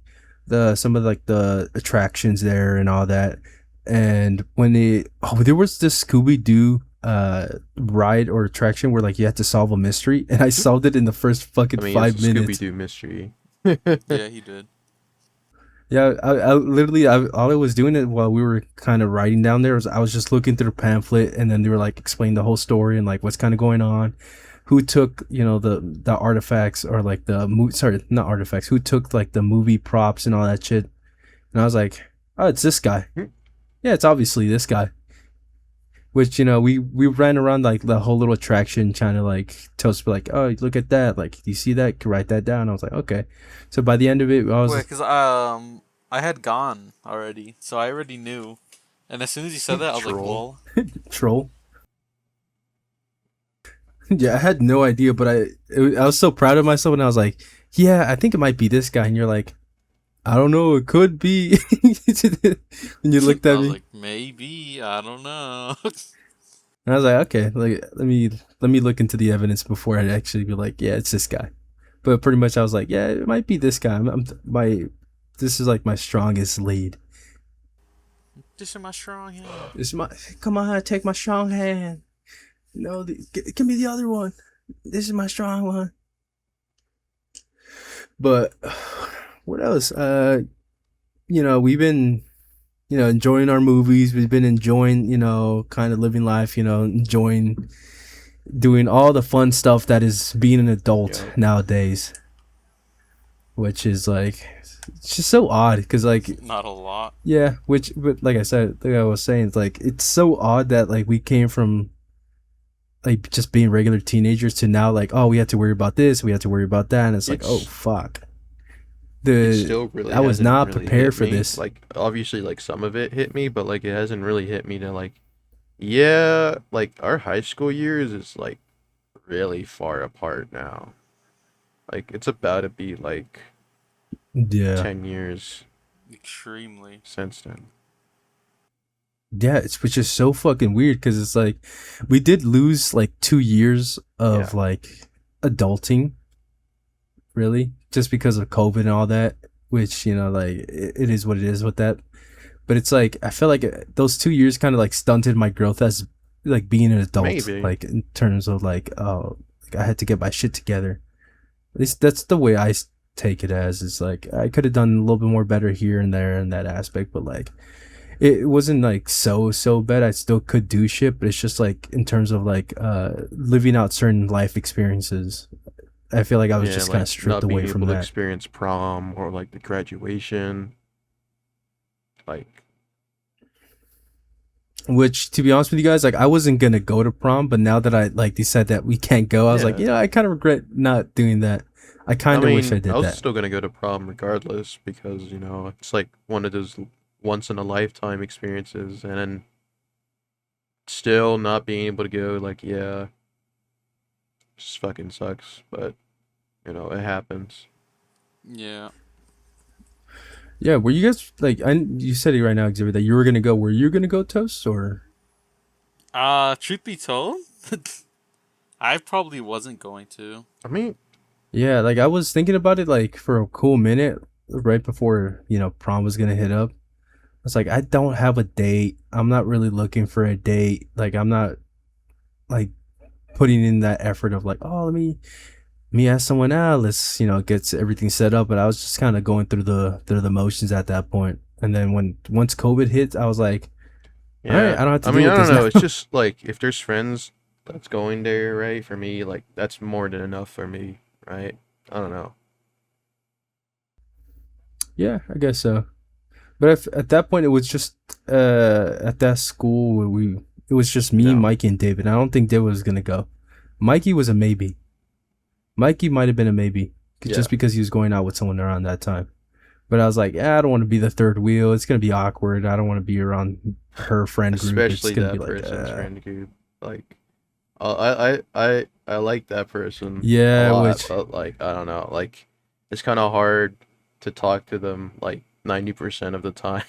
some of like the attractions there and all that. And when there was this Scooby-Doo ride or attraction where like you had to solve a mystery, and I solved it in the first fucking 5 minutes.
Scooby-Doo mystery.
Yeah, he did.
Yeah, I literally all I was doing it while we were kind of riding down there was I was just looking through the pamphlet, and then they were like explaining the whole story and like what's kind of going on, who took the artifacts or like not artifacts, who took like the movie props and all that shit, and I was like, oh, it's this guy. Yeah, it's obviously this guy. Which we ran around like the whole little attraction trying to like tell us like, oh, look at that, like, do you see that? Can write that down. I was like, okay. So by the end of it, I was
because I had gone already, so I already knew. And as soon as you said that, I was like, well,
troll. Yeah, I had no idea, but I was so proud of myself, and I was like, yeah, I think it might be this guy, and you're like, I don't know, it could be. And you looked at me.
I was like, maybe, I don't know.
And I was like, okay, like let me look into the evidence before I actually be like, yeah, it's this guy. But pretty much I was like, yeah, it might be this guy. This is like my strongest lead.
This is my strong hand.
Come on, take my strong hand. No, give me the other one. This is my strong one. But what else? We've been, enjoying our movies. We've been enjoying, kind of living life, enjoying doing all the fun stuff that is being an adult nowadays. Which is like, it's just so odd because like
not a lot.
Yeah, but like I said, like I was saying, it's like it's so odd that like we came from like just being regular teenagers to now like, oh, we have to worry about this, we have to worry about that, and it's like, oh fuck. I was not really prepared for this.
Like obviously like some of it hit me, but like it hasn't really hit me to like, yeah, like our high school years is like really far apart now. Like it's about to be like 10 years
extremely
since then.
Yeah, which is so fucking weird because it's like we did lose like 2 years of like adulting, really, just because of COVID and all that, which like it is what it is with that. But it's like I feel like those 2 years kind of like stunted my growth as like being an adult. Maybe. Like in terms of like, oh, like I had to get my shit together. At least that's the way I take it as. It's like I could have done a little bit more better here and there in that aspect, but like it wasn't like so bad. I still could do shit, but it's just like in terms of like living out certain life experiences, I feel like I was
Yeah,
just kind of
like
stripped
not being
away from
able to
that.
experience prom or like the graduation. Like,
Which, to be honest with you guys, like I wasn't gonna go to prom, but now that I like they said that we can't go, I was like,
yeah.
you know, I kind of regret not doing that. I
I
kind of wish I
mean, I
did
was
that.
still gonna go to prom regardless because, it's like one of those once in a lifetime experiences, and then still not being able to go, like, yeah, just fucking sucks, but, it happens.
Yeah.
Yeah, were you guys like? You said it right now, Xavier, that you were gonna go. Were you gonna go, Toast, or?
Truth be told, I probably wasn't going to.
I mean,
Yeah, like I was thinking about it like for a cool minute right before, prom was gonna hit up. I was like, I don't have a date. I'm not really looking for a date. Like I'm not like putting in that effort of like, oh, let me ask someone out. Let's, get everything set up. But I was just kind of going through the motions at that point. And then once COVID hit, I was like, all right,
yeah.
I don't have to
I
deal
mean,
with
I don't
this
know.
now.
It's just like if there's friends that's going there, right? For me, like that's more than enough for me, right? I don't know.
Yeah, I guess so. But if, at that point, it was just at that school where it was just me,
No.
Mikey, and David. I don't think David was gonna go. Mikey was a maybe. Mikey might have been a maybe
Yeah.
just because he was going out with someone around that time. But I was like, I don't want to be the third wheel. It's gonna be awkward. I don't want to be around her friend group. It's
Especially
gonna be
that
like,
person's friend group. Like, I like that person a
yeah,
lot,
which
but like I don't know, like it's kind of hard to talk to them like 90% of the time,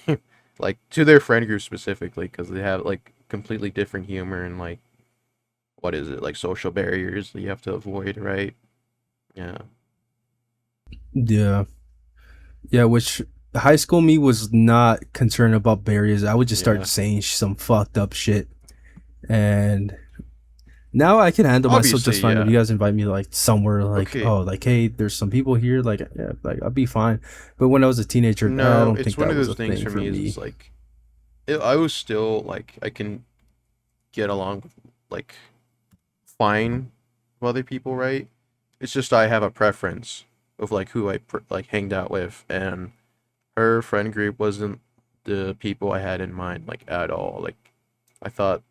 like to their friend group specifically, because they have like completely different humor and like what is it like social barriers that you have to avoid, right? Yeah,
yeah, yeah, which high school me was not concerned about barriers. I would just start
yeah.
saying some fucked up shit, and now I can handle myself
Obviously,
just fine. If you
yeah.
guys invite me like somewhere, like
Okay,
oh, like hey, there's some people here, like yeah, like I'll be fine. But when I was a teenager, I
no,
don't
it's
think
one
that
of
was
those
a
things
thing
for
for
me. Is
me.
it's like I was still like I can get along with like fine with other people, right? It's just I have a preference of like who like hanged out with, and her friend group wasn't the people I had in mind like at all. Like I thought,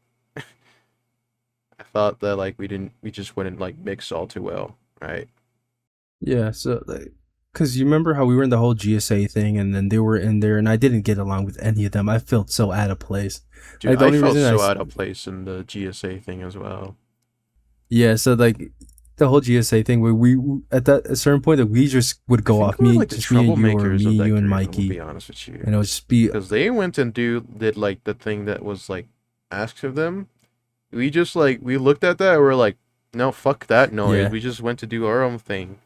I thought that like we just wouldn't like mix all too well, right?
Yeah, so like, cause you remember how we were in the whole GSA thing, and then they were in there, and I didn't get along with any of them. I felt so out of place.
Dude,
Like the
I
only
felt
reason
so out of place in the GSA thing as well.
yeah, so like the whole GSA thing where we at that a certain point that we just would
I
go
think
off,
we're
me,
like the
just me and you, or
troublemakers of
me,
that
you and
group. I'm gonna
Mikey,
be honest with you,
and it would just be
because they went and did like the thing that was like asked of them. We just like we looked at that and we're like, no, fuck that noise.
yeah.
We just went to do our own thing.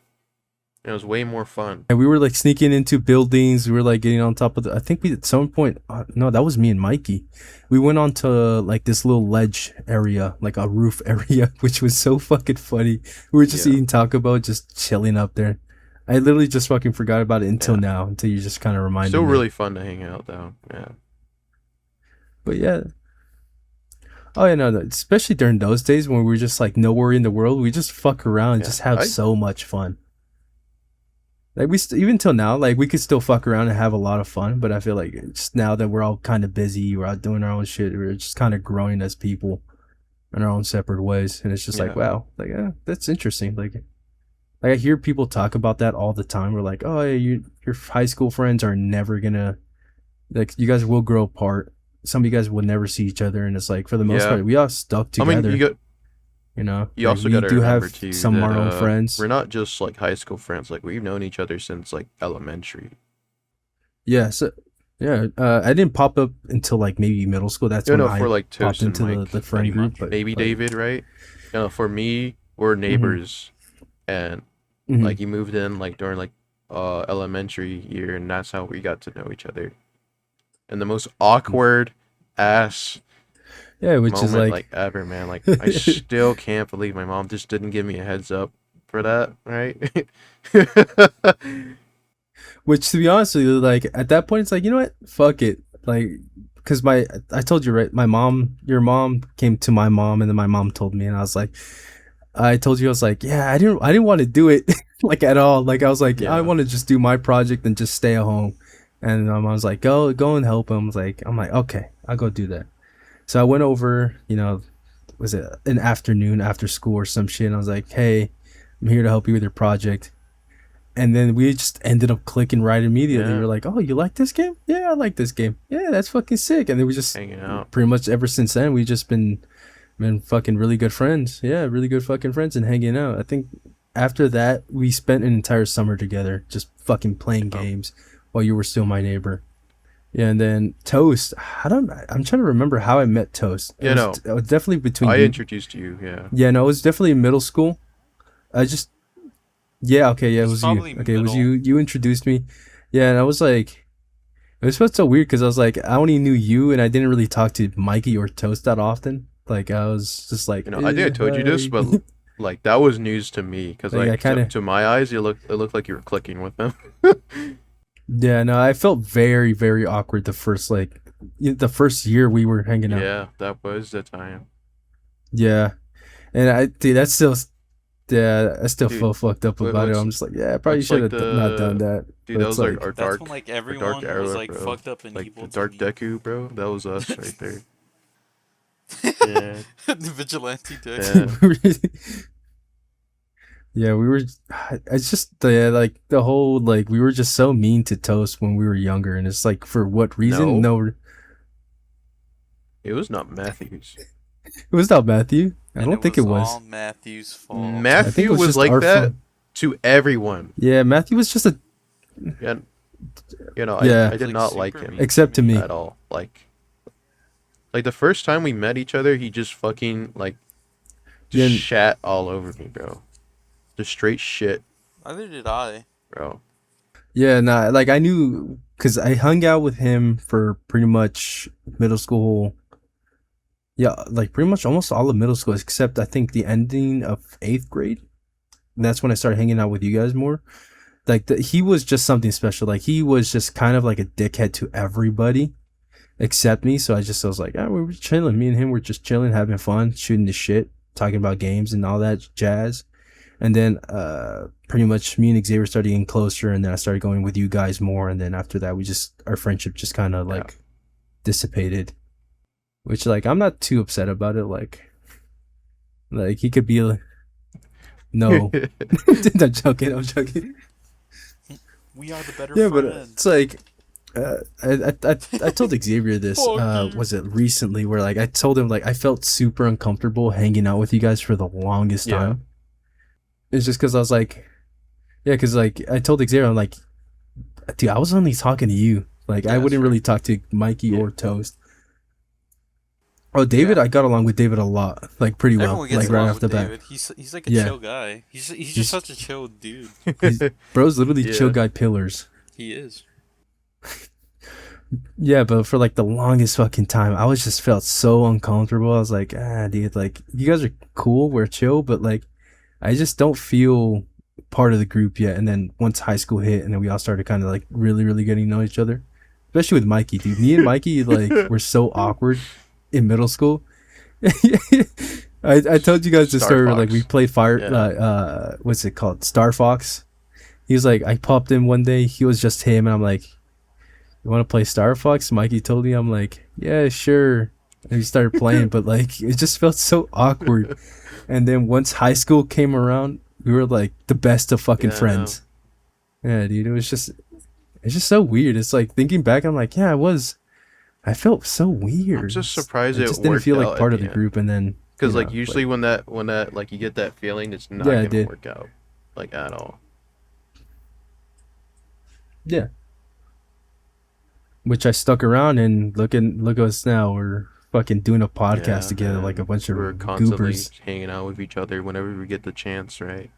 It was way more fun.
And we were like sneaking into buildings. We were like getting on top of the. I think we at some point. No, that was me and Mikey. We went on to like this little ledge area, like a roof area, which was so fucking funny. We were just
Yeah,
eating Taco Bell, just chilling up there. I literally just fucking forgot about it until
yeah.
now, until you just kind of reminded
Still
me.
really fun to hang out though. Yeah,
But yeah. Oh yeah, no, especially during those days when we were just like nowhere in the world, we just fuck around and
yeah.
just have so much fun. Like even till now, like we could still fuck around and have a lot of fun. But I feel like just now that we're all kind of busy, we're out doing our own shit. We're just kind of growing as people in our own separate ways, and it's just like
Yeah,
wow, like that's interesting. Like I hear people talk about that all the time. We're like, oh, yeah, your high school friends are never gonna like you guys will grow apart. Some of you guys will never see each other, and it's like for the most
yeah.
part, we all stuck
I mean,
together.
you
Like
also
we
got to
do
remember
have
too
some of
that
our own friends.
we're not just like high school friends. Like we've known each other since like elementary.
Yeah, so yeah, I didn't pop up until like maybe middle school. That's when
For
I
like
popped
Toast and
into
Mike,
the
pretty
friend group.
much.
But
Maybe
like,
David, right? For me, we're
hmm
neighbors, and
hmm
like you moved in like during like elementary year, and that's how we got to know each other. And the most awkward ass
yeah, which is
moment
like,
like ever, man. Like I still can't believe my mom just didn't give me a heads up for that, right?
which to be honest with you, like at that point, it's like you know what, fuck it, like because I told you right, my mom, your mom came to my mom, and then my mom told me, and I was like, I told you I was like, yeah, I didn't want to do it like at all. Like I was like, I
Yeah.
want to just do my project and just stay at home. And I was like, go and help him. I was like, I'm like, okay, I'll go do that. So I went over, was it an afternoon after school or some shit? And I was like, hey, I'm here to help you with your project. And then we just ended up clicking right immediately.
Yeah.
We were like, oh, you like this game? Yeah, I like this game. Yeah, that's fucking sick. And then we just
Hanging out.
pretty much ever since then, we've just been fucking really good friends. Yeah, really good fucking friends and hanging out. I think after that, we spent an entire summer together just fucking playing
Oh.
games while you were still my neighbor. Yeah, and then Toast. I'm trying to remember how I met Toast.
Yeah, no.
It was definitely between
I
you.
introduced you, yeah.
Yeah, no, it was definitely middle school. I just Yeah, okay, yeah, it
It's
was you.
probably
Okay, it was
middle.
you introduced me. Yeah, and I was like, it was so weird because I was like, I only knew you, and I didn't really talk to Mikey or Toast that often. Like, I was just like,
I think I told you this, but
hi."
like that was news to me because
Like, I
like
kinda-
to my eyes, it looked like you were clicking with them.
Yeah, no, I felt very, very awkward the first year we were hanging out.
Yeah, that was the time.
Yeah, and I still
Dude,
feel fucked up about it.
what's-
I'm just like, yeah, I probably
what's
should have
like
not done
the-
that.
Dude,
But
that
it's
was like
like-
our
That's
dark,
when like
our
everyone
dark era,
was like
bro.
fucked up and
Like
evil.
the
to
dark
me.
Deku, bro. That was us right there. Yeah.
The vigilante deck.
Yeah.
Yeah, we were. It's just like the whole like we were just so mean to Toast when we were younger, and it's like for what reason? No,
It was not Matthews.
it was not Matthew. I
And
don't think it was.
all Matthew's fault.
I think
Matthew
it was
was
just
like
our
that
fault.
to everyone.
Yeah, Matthew was just a
And
Yeah.
I did
Like,
not
super
like him
mean.
except to me.
at all. Like the first time we met each other, he just fucking just
Yeah.
shat all over me, bro. Just straight shit,
Neither did I.
bro.
Yeah, nah. Like I knew because I hung out with him for pretty much middle school. Yeah, like pretty much almost all of middle school, except I think the ending of 8th grade. And that's when I started hanging out with you guys more. Like he was just something special. Like he was just kind of like a dickhead to everybody except me. So I was like, we were chilling. Me and him were just chilling, having fun, shooting the shit, talking about games and all that jazz. And then pretty much me and Xavier started getting closer, and then I started going with you guys more. And then after that, our friendship just kind of like dissipated. Which like I'm not too upset about it. Like he could be like, no, I'm joking.
We are the better
Yeah, but
friends.
it's like I told Xavier this
Fuck you.
was it recently where like I told him like I felt super uncomfortable hanging out with you guys for the longest
Yeah.
time. It's just because I was like, yeah, because like I told Xavier, I'm like, dude, I was only talking to you. Like
Yeah,
I
that's
wouldn't
fair.
really talk to Mikey
Yeah.
or Toast. Oh, David,
Yeah.
I got along with David a lot, like pretty well,
Everyone gets
like right
along
off the
with
bat.
David. He's like a
Yeah.
chill guy. He's
He's-
just such a chill dude.
Bro's literally
Yeah.
chill guy pillars.
He is.
Yeah, but for like the longest fucking time, I was just felt so uncomfortable. I was like, dude, like you guys are cool, we're chill, but like I just don't feel part of the group yet. And then once high school hit, and then we all started kind of like really, really getting to know each other, especially with Mikey, dude. Me and Mikey like were so awkward in middle school. I told you guys the
Star
story where
Fox.
like we played fire.
Yeah.
What's it called? Star Fox. He was like, I popped in one day. He was just him, and I'm like, you want to play Star Fox? Mikey told me. I'm like, yeah, sure. And we started playing, but like it just felt so awkward. And then once high school came around, we were like the best of fucking
Yeah, I
friends. Yeah, dude, it's just so weird. It's like thinking back, I'm like, yeah, I felt so weird.
I'm just surprised
I
it
just didn't
worked
feel
out
like
at
part of
the
the
end.
group, and then
Because
you
like
know,
usually when that like you get that feeling, it's not
Yeah, I
gonna
did.
work out like at all.
yeah. Which I stuck around, and look at us now. We're fucking doing a podcast
Yeah,
together,
man.
like a bunch
We're
of
constantly
goobers.
hanging out with each other whenever we get the chance, right?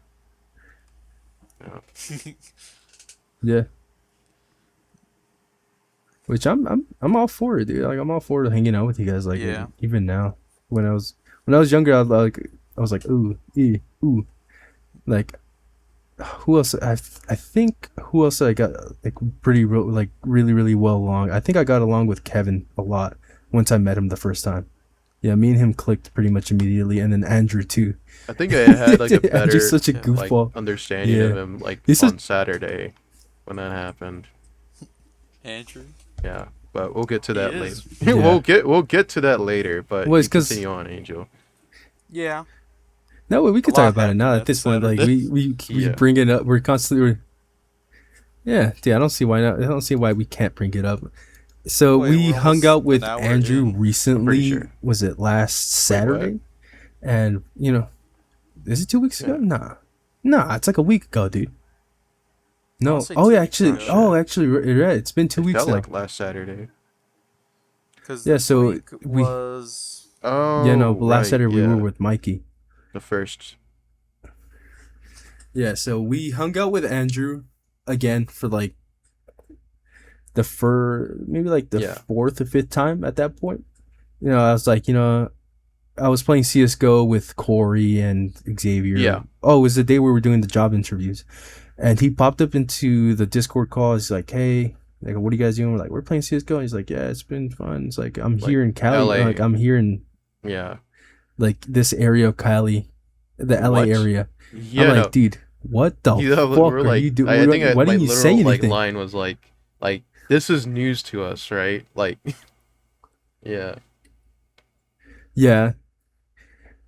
Yeah. Which I'm all for it, dude. Like I'm all for hanging out with you guys. Like
Yeah.
even now, when I was younger, I was like ooh, ooh, like who else? I think who else I got like really really well along. I think I got along with Kevin a lot once I met him the first time. Yeah, me and him clicked pretty much immediately, and then Andrew too.
I think I had like a
Andrew's
better
such a
like
goofball.
understanding of
Yeah,
him like
he's such.
on Saturday when that happened.
Andrew.
Yeah, but we'll get to
He
that later.
is.
Yeah.
we'll get to that later. But
Well, it's
you
because
continue on, Angel.
Yeah.
no, we
A
could talk
lot
about it now.
happened
At
that
this point, like
Saturday.
we
Yeah.
bring it up. We're constantly. Yeah, dude, I don't see why not. I don't see why we can't bring it up. So
Wait,
we
we're
hung
almost
out
an
with
hour
Andrew
in.
I'm pretty
recently.
sure.
Was it last
Wait, what?
Saturday? And is it 2 weeks ago?
Yeah.
Nah, it's like a week ago, dude.
I
No.
wanna say
Oh,
2
yeah,
weeks
actually.
ago.
Oh, actually, right. It's been 2
It
weeks
felt
now.
like last Saturday.
Because
Yeah.
this
So
week
we.
was.
Yeah. No.
Oh,
But last
right.
Saturday we were
Yeah.
with Mikey.
The first.
Yeah. So we hung out with Andrew again for like maybe like the
Yeah.
fourth or fifth time at that point. I was like, I was playing CS:GO with Corey and Xavier.
Yeah.
Oh, it was the day we were doing the job interviews, and he popped up into the Discord call. He's like, "Hey, like, what are you guys doing?" We're like, "We're playing CS:GO." And he's like, "Yeah, it's been fun." It's like, I'm
Like
here in Cali.
LA.
Like, I'm here in
Yeah.
like this area of Cali, the LA
What?
area.
Yeah.
I'm like,
no.
dude, what the
Yeah,
fuck
we're
are
like,
you doing?
I think
Why
my
didn't you say
literal like
anything?
line was like this is news to us, right? Like, yeah,
Yeah,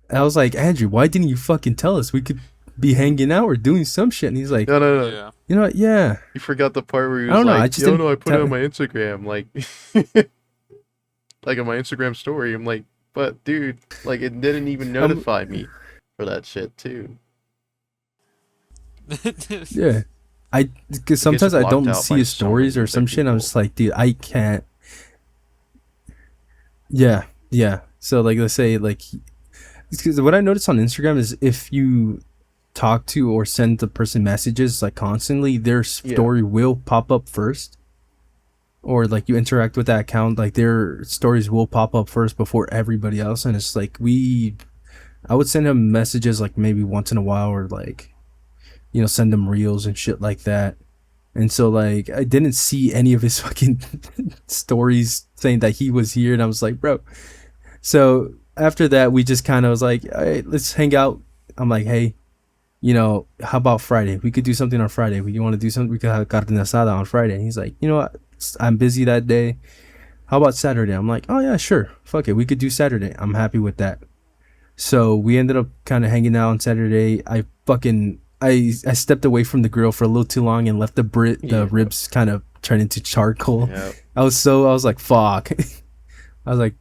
I was like, Andrew, why didn't you fucking tell us? We could be hanging out or doing some shit. And he's like,
no.
Yeah.
you know what? Yeah.
You forgot the part where he
I
was
don't know, I
like,
just
"Yo,
didn't
no, I put it
tell-
on my Instagram, like, like on my Instagram story." I'm like, but dude, like, it didn't even notify me for that shit too.
Yeah. Because sometimes I don't see his stories or some shit. And I'm just like, dude, I can't. Yeah. Yeah. So, like, let's say, like, because what I noticed on Instagram is if you talk to or send the person messages like constantly, their story will pop up first. Or like you interact with that account, like their stories will pop up first before everybody else. And it's like I would send him messages like maybe once in a while, or like, send them reels and shit like that. And so like I didn't see any of his fucking stories saying that he was here, and I was like, bro. So after that, we just kind of was like, all right, let's hang out. I'm like, hey, how about Friday? We could do something on Friday. We want to do something. We could have carne asada on Friday. And he's like, you know what? I'm busy that day. How about Saturday? I'm like, oh yeah, sure. Fuck it. We could do Saturday. I'm happy with that. So we ended up kind of hanging out on Saturday. I stepped away from the grill for a little too long and left the ribs kind of turn into charcoal.
Yeah.
I was like, fuck. I was like,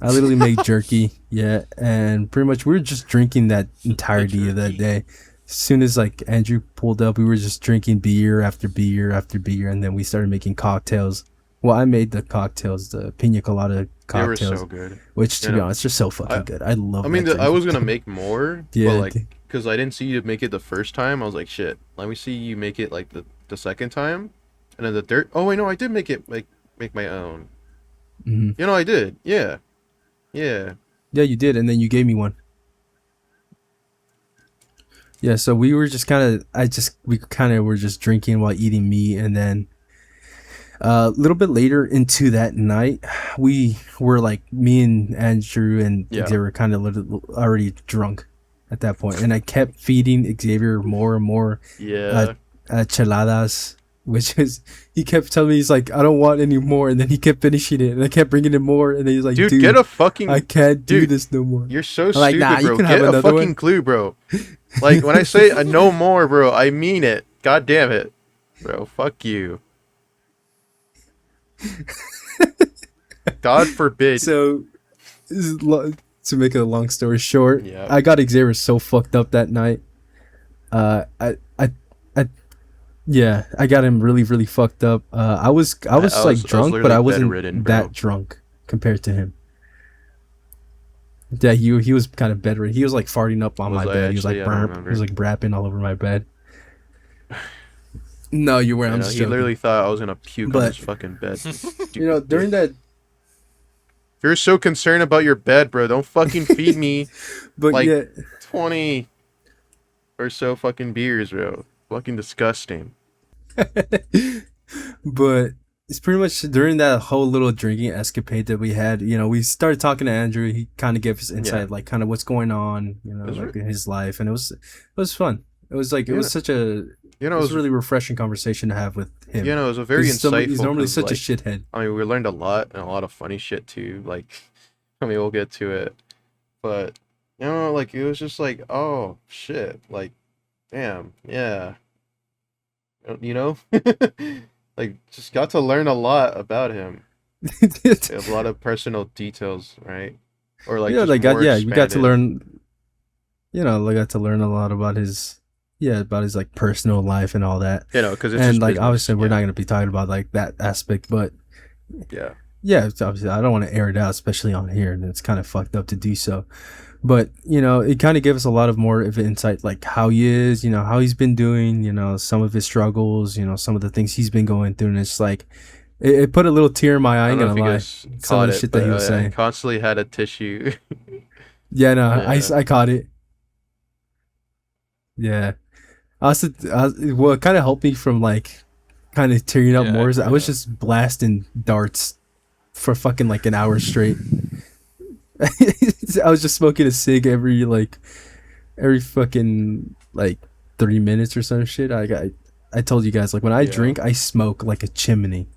I literally made jerky. Yeah. And pretty much we were just drinking that entirety of that day. As soon as like Andrew pulled up, we were just drinking beer after beer after beer. And then we started making cocktails. Well, I made the cocktails, the pina colada cocktails.
They were so good.
Which, to be honest, just so fucking good. I love.
I mean,
that
I was gonna make more,
Yeah,
but like, because I didn't see you make it the first time, I was like, shit. Let me see you make it like the second time, and then the third. Oh wait, no, I did make it make my own.
Mm-hmm.
I did. Yeah, yeah.
Yeah, you did, and then you gave me one. Yeah, so we were just we kind of were just drinking while eating meat, and then a little bit later into that night, we were like, me and Andrew and Xavier were kind of already drunk at that point, and I kept feeding Xavier more and more cheladas, which is, he kept telling me, he's like, I don't want any more, and then he kept finishing it, and I kept bringing him more, and then he's like, dude,
get a fucking,
I can't do this no more.
You're so stupid,
like, nah,
bro.
you can
Get
have
a fucking
one.
clue, bro. Like, when I say no more, bro, I mean it. God damn it, bro. Fuck you. God forbid.
So, to make a long story short,
Yeah.
I got Xavier so fucked up that night. Yeah, I got him really, really fucked up. I was drunk, but I wasn't that drunk compared to him. Yeah, he was kind of bedridden. He was like farting up on my bed. He was like burp. He was like brapping all over my bed. No, you weren't. I'm just
he
joking.
literally thought I was gonna puke on his fucking bed.
During that.
If you're so concerned about your bed, bro, don't fucking feed me.
But
like
yeah.
20 or so fucking beers, bro. Fucking disgusting.
But it's pretty much during that whole little drinking escapade that we had. We started talking to Andrew. He kind of gave us
Yeah,
insight, like kind of what's going on,
it was,
like in his life, and it was fun. It was like it
you
was
know,
such a it
you know, it
was a
was,
really refreshing conversation to have with him.
it was a very
He's
insightful
normally
because
such a
like,
shithead.
I mean, we learned a lot and a lot of funny shit too. Like, I mean, we'll get to it, but like it was just like, oh shit, like, damn, yeah, you know, like just got to learn a lot about him. A lot of personal details, right? Or like just more
We got to
expanded.
learn. I got to learn a lot about his like personal life and all that.
Because it's
And
just
like
business.
obviously we're not
Yeah,
going to be talking about like that aspect, but
yeah,
yeah, it's obviously I don't want to air it out, especially on here, and it's kind of fucked up to do so. But it kind of gave us a lot of more of insight, like how he is, how he's been doing, some of his struggles, some of the things he's been going through, and it's like it put a little tear in my eye.
I
I
don't
ain't
know
gonna
if you
lie,
guys
some of
caught
the
it,
shit that
but
he was
I
saying.
constantly had a tissue.
Yeah, no,
Yeah,
I caught it. Yeah, what kind of helped me from like kind of tearing up
Yeah,
more is I was
yeah.
just blasting darts for fucking like an hour straight. I was just smoking a cig every fucking like 3 minutes or some shit. I told you guys like when I
Yeah.
drink, I smoke like a chimney.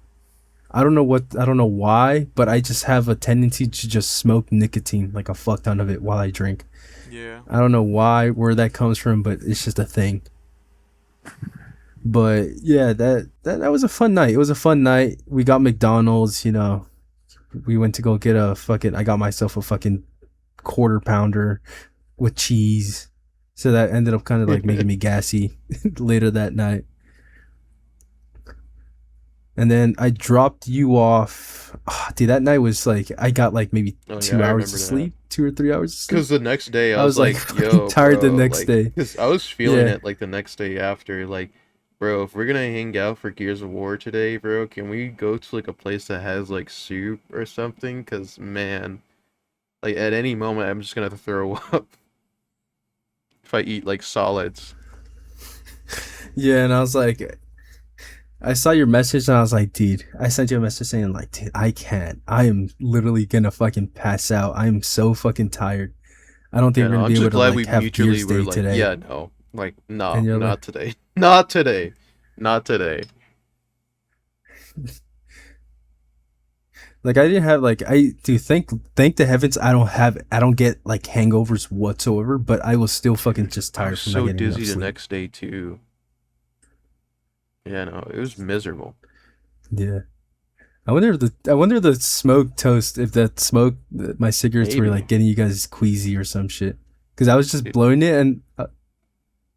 I don't know why, but I just have a tendency to just smoke nicotine like a fuck ton of it while I drink.
yeah.
I don't know where that comes from, but it's just a thing. But yeah, that was a fun night. It was a fun night. We got McDonald's, we went to go get I got myself a fucking quarter pounder with cheese. So that ended up kind of like making me gassy later that night. And then I dropped you off. Dude, that night was like I got like maybe
Oh yeah,
2 hours of
I remember that.
sleep, 2 or 3 hours of sleep.
Because the next day I
I
was
was like
like,
fucking
yo,
tired the
bro,
next
like,
day.
because I was feeling
Yeah.
it like the next day after, like, bro, if we're gonna hang out for Gears of War today, bro, can we go to like a place that has like soup or something? Because man, like at any moment I'm just gonna have to throw up if I eat like solids.
Yeah, and I was like, I saw your message and I was like, dude, I sent you a message saying like, dude, I can't. I am literally gonna fucking pass out. I am so fucking tired. I don't think
Yeah,
we're
no,
gonna
I'm
be
just
able to
glad we
like have
mutually
Gears
were
Day
like,
today.
yeah, no, like,
And
no,
you're like,
not today, not today, not today.
I didn't have like I do thank the heavens I don't get like hangovers whatsoever, but I was still fucking
Dude,
just
I
tired
was
from not
so
getting enough
dizzy the
sleep.
next day too. Yeah, no, it was miserable.
Yeah. I wonder if the smoke toast if that smoke my cigarettes were like
Maybe.
getting you guys queasy or some shit. Because I was just
Dude,
blowing it and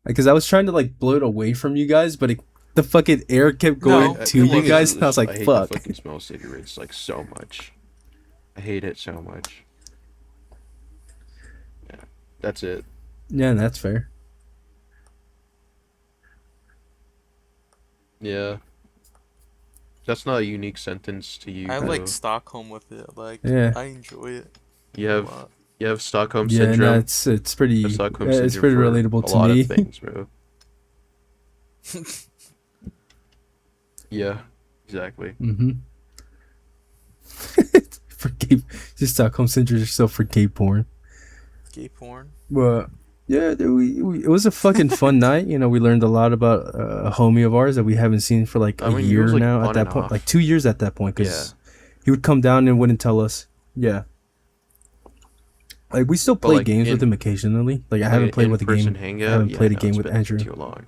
because I was trying to like blow it away from you guys, but the fucking air kept going
No,
I,
to
it
the
you
thing is,
wasn't.
guys, and I was like,
I hate the
"Fuck."
fucking smell of cigarettes like so much. I hate it so much. Yeah, that's it.
Yeah, that's fair.
Yeah, that's not a unique sentence to you
I like
though.
Stockholm with it. Like
Yeah,
I enjoy it
You
a
have
lot.
you have Stockholm
yeah. No,
syndrome.
it's
Stockholm
it's
syndrome
pretty
for
relatable
a
to
lot of
me.
things, bro. Yeah, exactly.
Mm-hmm. For gay, just Stockholm send yourself for gay porn.
Gay porn.
But yeah, it was a fucking fun night. We learned a lot about a homie of ours that we haven't seen for like
I
a
mean, it was
year
like
now. At
on and
that point, like
off.
2 years at that point,
Yeah,
because he would come down and wouldn't tell us. Yeah, like we still
but
play games with him occasionally. Like I
like
haven't
an
played with a
in-person
game. I
hangout,
haven't
yeah,
played a
no,
game
it's
with
been
Andrew.
too long.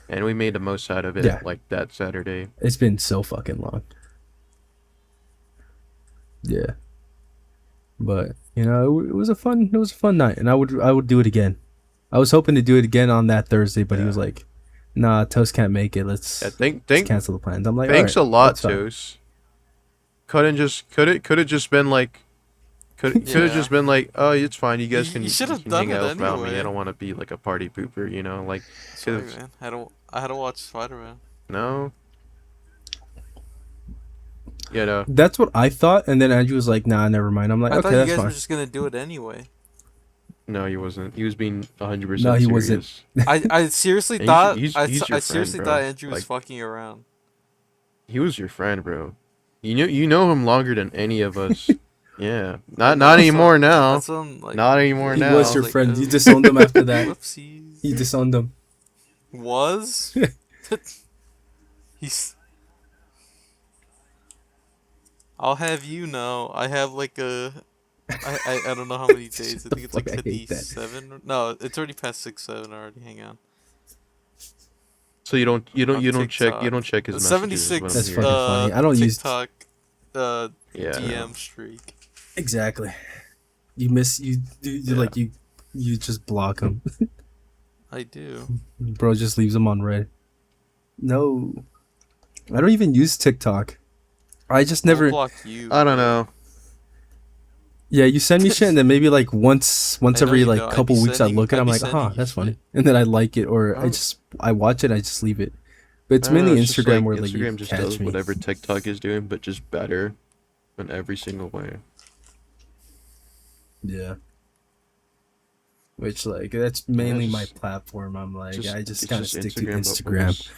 And we made the most out of
Yeah,
it, like that Saturday.
it's been so fucking long. Yeah, but it was a fun night, and I would do it again. I was hoping to do it again on that Thursday, but he
Yeah.
was like, "Nah, Toast can't make it.
Yeah,
Let's cancel the plans." I'm like, "All
thanks
right,
a lot,
that's fine."
Toast. Could it just been like could have
Yeah.
just been like, oh, it's fine.
You should
You
have
can
done
hang
it
out without me. I
anyway.
don't want to be like a party pooper, you know. Like, could
Sorry,
have
man. I had to watch Spider Man.
no, you know.
That's what I thought, and then Andrew was like, "Nah, never mind." I'm like,
I thought
"Okay,
you
that's
guys were
fine."
just gonna do it anyway.
No, he wasn't. He was being
No,
100%
he wasn't.
serious.
I seriously
And
thought
he's your
I
friend,
seriously thought
bro.
Andrew was
Like,
fucking around.
He was your friend, bro. You know him longer than any of us. Yeah. Not anymore now.
That's when, like,
Not anymore
He
I
was
now.
your
was like,
friend. You
oh,
disowned him after that.
whoopsies.
You disowned him.
Was? He's. I'll have you know, I have like I don't know how many days. I think it's like
Fuck, I hate that.
57. No, it's already past 6-7 already. Hang on.
So you don't
On
check his messages.
76
When I'm
That's
here.
fucking funny. I don't use
TikTok
Yeah.
DM streak.
exactly. You miss you
Yeah.
like you just block him.
I do.
Bro just leaves him on red. No, I don't even use TikTok. I just
I'll
never.
block you.
I don't know.
Yeah, you send me shit, and then maybe like once
I know
every
you
like
don't. I'd
couple
be
weeks, I
sending-
look at it.
I'd
I'm
be
like,
sending you
that's funny,
shit.
and then I like it, or
Oh.
I watch it, I just leave it. But it's
I don't know,
mainly
it's just,
Instagram where like
Instagram
you
just
catch
does
me.
whatever TikTok is doing, but just better in every single way.
Yeah. Which like that's mainly my
just-
platform. I'm like I just
it's
kind of
just
stick to
but
Instagram.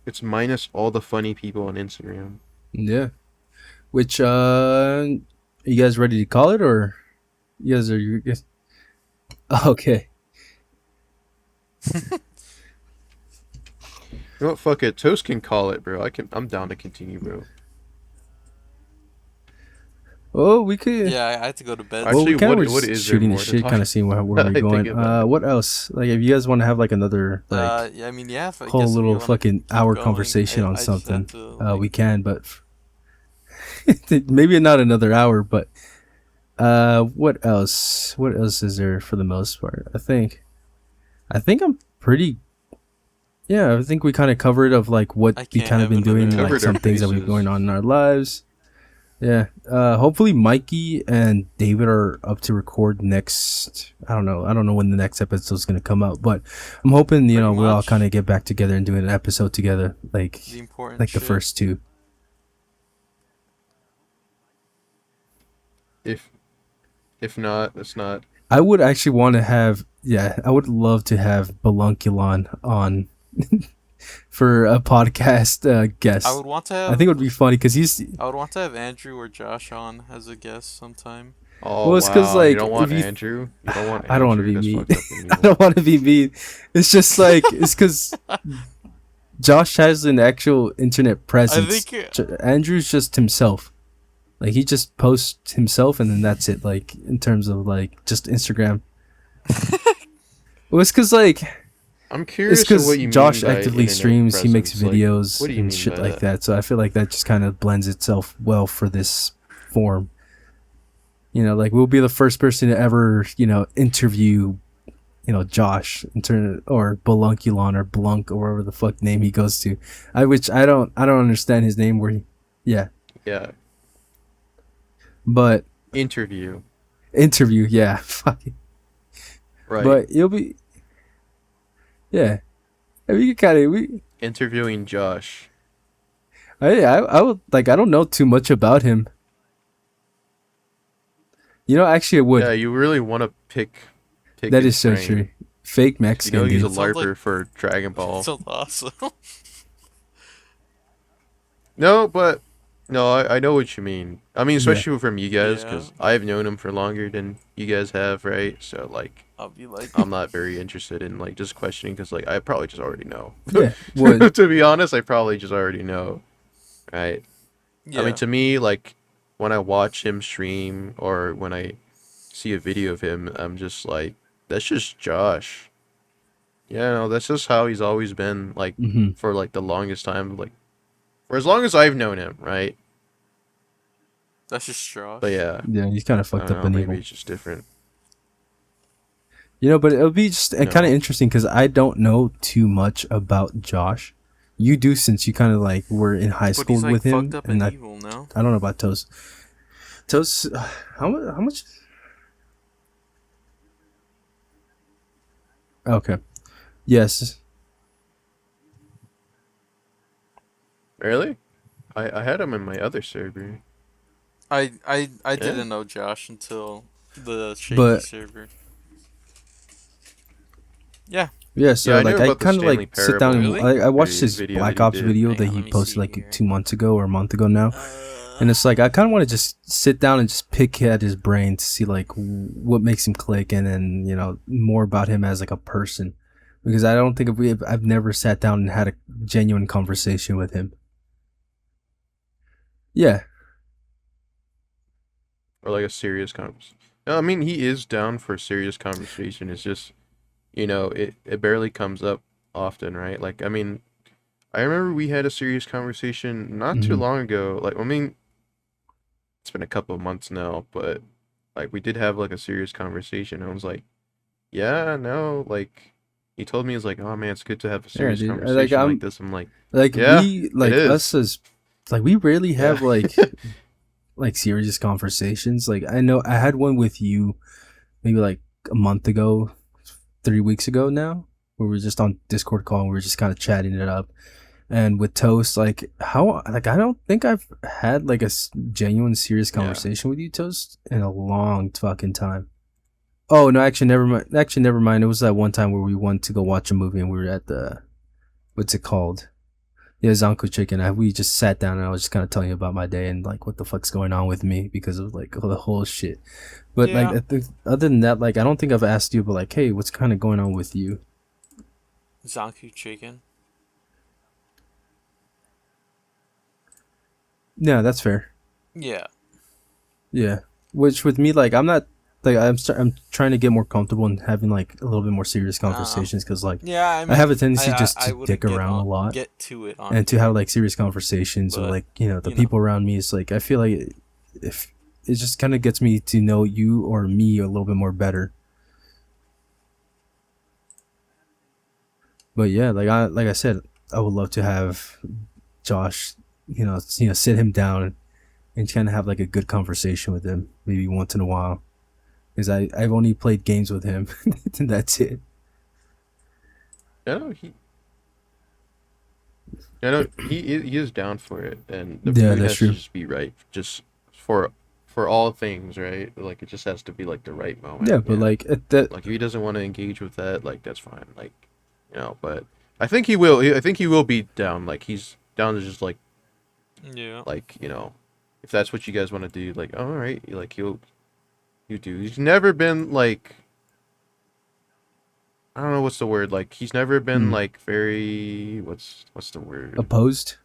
It's minus all the funny people on Instagram.
Yeah. Which you guys ready to call it, or you guys okay.
You know what? Fuck it. Toast can call it, bro. I'm down to continue, bro.
Oh, we could.
Yeah, I had to go to bed.
Actually,
Well, we kind
what-
of
what
just
is there
shooting
more
the
to
shit,
talk
kind of seeing where
I
we're
think
going.
about it.
What else? Like, if you guys want to have like another like
Yeah, I mean, yeah. If, I
whole
guess if you
little
wanna
fucking
keep
hour
going,
conversation on
I just have
something,
to, like,
we can. But maybe not another hour. But what else? What else is there for the most part? I think I'm pretty. Yeah, I think we kind of covered of like what
I
we
can't
kind of
have
been doing,
another
like
hour.
some things that we've
Bases.
going on in our lives. Yeah. Hopefully Mikey and David are up to record next. I don't know when the next episode is gonna come out, but I'm hoping
Pretty
we'll all
much.
kind of get back together and do an episode together, like
the important
the
shit.
first two.
If not, that's not.
I would actually want to have. Yeah, I would love to have Belunculon on for a podcast guest.
I would want to have.
I think it would be funny because he's.
I would want to have Andrew or Josh on as a guest sometime.
Oh,
Well, it's 'cause, like,
you don't want
if you-
Andrew. You don't want.
I don't want to
Andrew?
be
That's
mean.
fucked up
I
of you.
don't want to be mean. It's just like it's because Josh has an actual internet presence. Andrew's just himself. Like he just posts himself and then that's it. Like in terms of like just Instagram. Well, it's because like
I'm
it's
curious
because
what you
Josh
mean by
actively
internet
streams. He makes
presence. Like,
videos
what do you
and
mean
shit
by
like that. So I feel like that just kind of blends itself well for this form. Like we'll be the first person to ever interview Josh or Belunculon or Blunk or whatever the fuck name he goes to. I don't understand his name
Yeah.
But
Interview.
yeah. Fucking.
Right.
But it'll be yeah. I mean,
Interviewing Josh.
I would like I don't know too much about him. Actually I would.
Yeah, you really want to pick
That
his
is so
brain.
true. Fake Mexican
He's a
dude.
Sounds
LARPer
like-
for Dragon Ball.
Sounds awesome.
No, but no, I know what you mean. I mean,
Yeah.
especially from you guys, because
Yeah.
I've known him for longer than you guys have, right? So like,
I'll be like,
I'm not very interested in like just questioning because like I probably just already know.
Yeah. Well,
To be honest, I probably just already know, right?
yeah.
I mean, to me, like when I watch him stream or when I see a video of him, I'm just like, that's just Josh. Yeah, no, that's just how he's always been, like
mhm.
for like the longest time, like for as long as I've known him, right?
That's just Josh.
But yeah,
Yeah, he's kind of
I
fucked
don't
up
know,
and
maybe
evil.
it's just different.
But it'll be just kind of
No.
interesting because I don't know too much about Josh. You do since you kind of like were in high
But
school
he's like
with him,
fucked up
and
and evil, no?
I don't know about Toast. Toast, how much? Okay, yes,
Really? I had him in my other server.
I didn't know Josh until the shaky
But-
server. Yeah,
Yeah,
Yeah,
so
I knew
like I
about the
kind of like
Stanley
sit down
Parable
and
Really?
I watched his
video that
Black
he
Ops
did.
video
Hang
that
on,
he
let me see
posted like
here.
2 months ago or a month ago now, and it's like I kind of want to just sit down and just pick at his brain to see like what makes him click, and then more about him as like a person, because I don't think I've never sat down and had a genuine conversation with him. Yeah,
Or like a serious conversation. No, I mean he is down for a serious conversation. It's just it barely comes up often, right? Like I mean, I remember we had a serious conversation not too
hmm
long ago. Like I mean, it's been a couple of months now, but like we did have like a serious conversation. I was like, yeah, no, like he told me he's like, oh man, it's good to have a
yeah,
serious
dude.
conversation like this. I'm like,
Like
yeah,
we
it
like us
is.
as like we rarely
Yeah.
have like serious conversations. Like I know I had one with you maybe like a month ago, 3 weeks ago now, where we were just on Discord call and we were just kind of chatting it up. And with Toast, like I don't think I've had like a genuine serious
Yeah.
conversation with you, Toast, in a long fucking time. Oh no, actually never mind. Actually never mind. It was that one time where we went to go watch a movie and we were at the what's it called? Yeah, Zanku Chicken. We just sat down and I was just kind of telling you about my day and like what the fuck's going on with me because of like the whole shit. But like
Yeah.
other than that, like I don't think I've asked you, but like, hey, what's kind of going on with you?
Zanku chicken.
Yeah, that's fair.
Yeah.
Yeah, which with me, like I'm not like I'm trying to get more comfortable and having like a little bit more serious
Uh,
conversations because like
yeah. I
I have a
mean,
tendency just
I
to dick
wouldn't
around a lot
get to it on
and to have
here,
like serious conversations with
but
like the
you know.
people around me. It's like I feel like if it just kind of gets me to know you or me a little bit more better. But yeah, like I said, I would love to have Josh, sit him down and kind of have like a good conversation with him, maybe once in a while. Because I've only played games with him, and that's it.
I know he. I know he is down for it, and the
Yeah,
mood
that's
has to
true.
just be right, just for all things, right? Like it just has to be like the right moment.
Yeah, but
Yeah.
like at that,
Like if he doesn't want to engage with that, like that's fine. Like, but I think he will. I think he will be down. Like he's down to just
Yeah.
like if that's what you guys want to do. Like, all right, like you do. He's never been like I don't know what's the word. Like he's never been
mm,
like very what's the word?
opposed.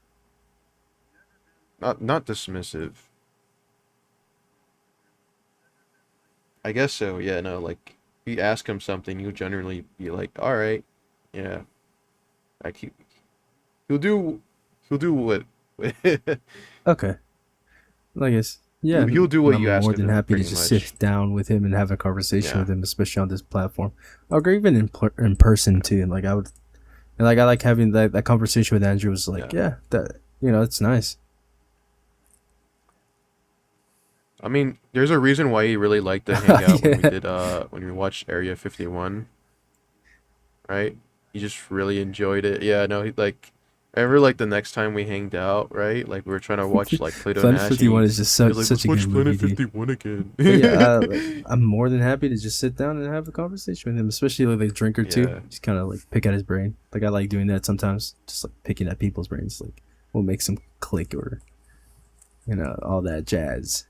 Not dismissive. I guess so. Yeah, no. Like if you ask him something, he'll generally be like, all right, yeah. Like he'll do he'll do what
Okay, I guess. Yeah,
he'll do
and
what
I'm
you ask
more
of
than
him,
happy to
pretty
just
much.
sit down with him and have a conversation
Yeah.
with him, especially on this platform, or even in person too. And like I would, and like I like having that conversation with Andrew. Was like,
Yeah.
yeah, that it's nice.
I mean, there's a reason why he really liked to hang out when we
Yeah,
did when we watched Area 51, right? He just really enjoyed it. Yeah, no, he like I remember like the next time we hanged out, right? Like we were trying to watch like Plato
Planet
Nash.
51 is just
He was like,
such
let's
a good
watch
movie,
Planet
dude.
51 again.
But yeah, I'm more than happy to just sit down and have a conversation with him, especially like a drink or two.
Yeah.
Just kind of like pick at his brain. Like I like doing that sometimes, just like picking at people's brains, like what makes them click or all that jazz.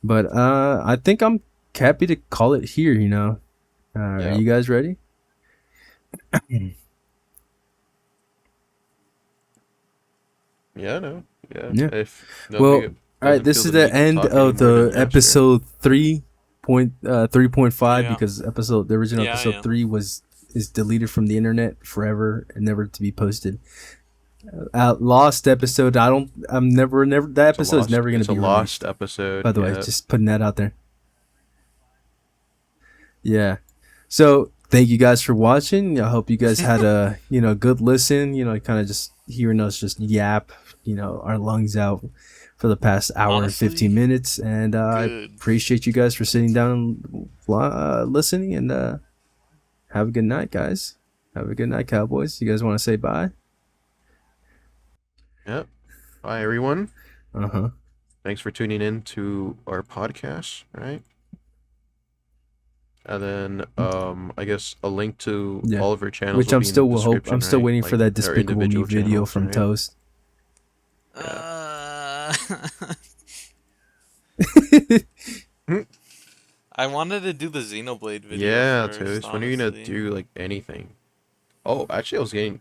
But I think I'm happy to call it here. Are
Yeah.
you guys ready?
Yeah, no. Yeah.
Yeah.
If
Well,
nobody
all right.
doesn't
This
feel
is
the
the
need to
end
talk
of
anymore,
the
then yeah, sure.
episode 3.5
Yeah.
because the original
Yeah.
episode
Yeah.
3 is deleted from the internet forever and never to be posted. Lost episode. I'm never. That episode is never going
It's
to
a
be
lost
released.
episode.
By the way,
Yeah.
just putting that out there. Yeah. So thank you guys for watching. I hope you guys had a good listen. Kind of just hearing us just yap, our lungs out for the past hour and
Honestly,
15 minutes. And I
good.
appreciate you guys for sitting down and listening. And have a good night, guys. Have a good night, Cowboys. You guys want to say bye?
Yep. Bye everyone.
Uh huh.
Thanks for tuning in to our podcast, right? And then I guess a link to
Yeah.
all of our channels
Which
will
I'm
be in
still
the description,
I'm still
right?
waiting for
Like
that
our
Despicable Me
individual
video
channels,
from
right?
Toast.
Uh, I wanted to do the Xenoblade video
Yeah,
first,
Toast. When are you gonna
honestly.
do like anything? Oh, actually, I was getting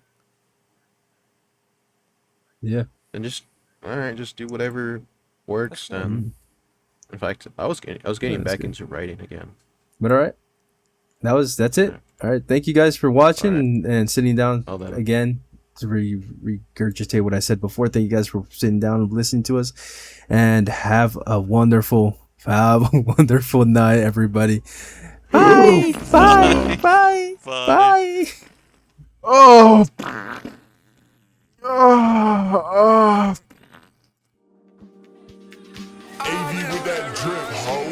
Yeah.
and just all right, just do whatever works.
That's fair.
Then, in fact, I was
Yeah,
getting
that's
back
good.
into writing again.
But all right. That's it.
Yeah.
All right. Thank you guys for
All
watching
right.
and sitting down
Well then.
again to regurgitate what I said before. Thank you guys for sitting down and listening to us, and have a wonderful night, everybody. Bye. Bye.
Bye.
Bye.
Bye.
Bye.
Oh. Oh.
AV with that drip, ho.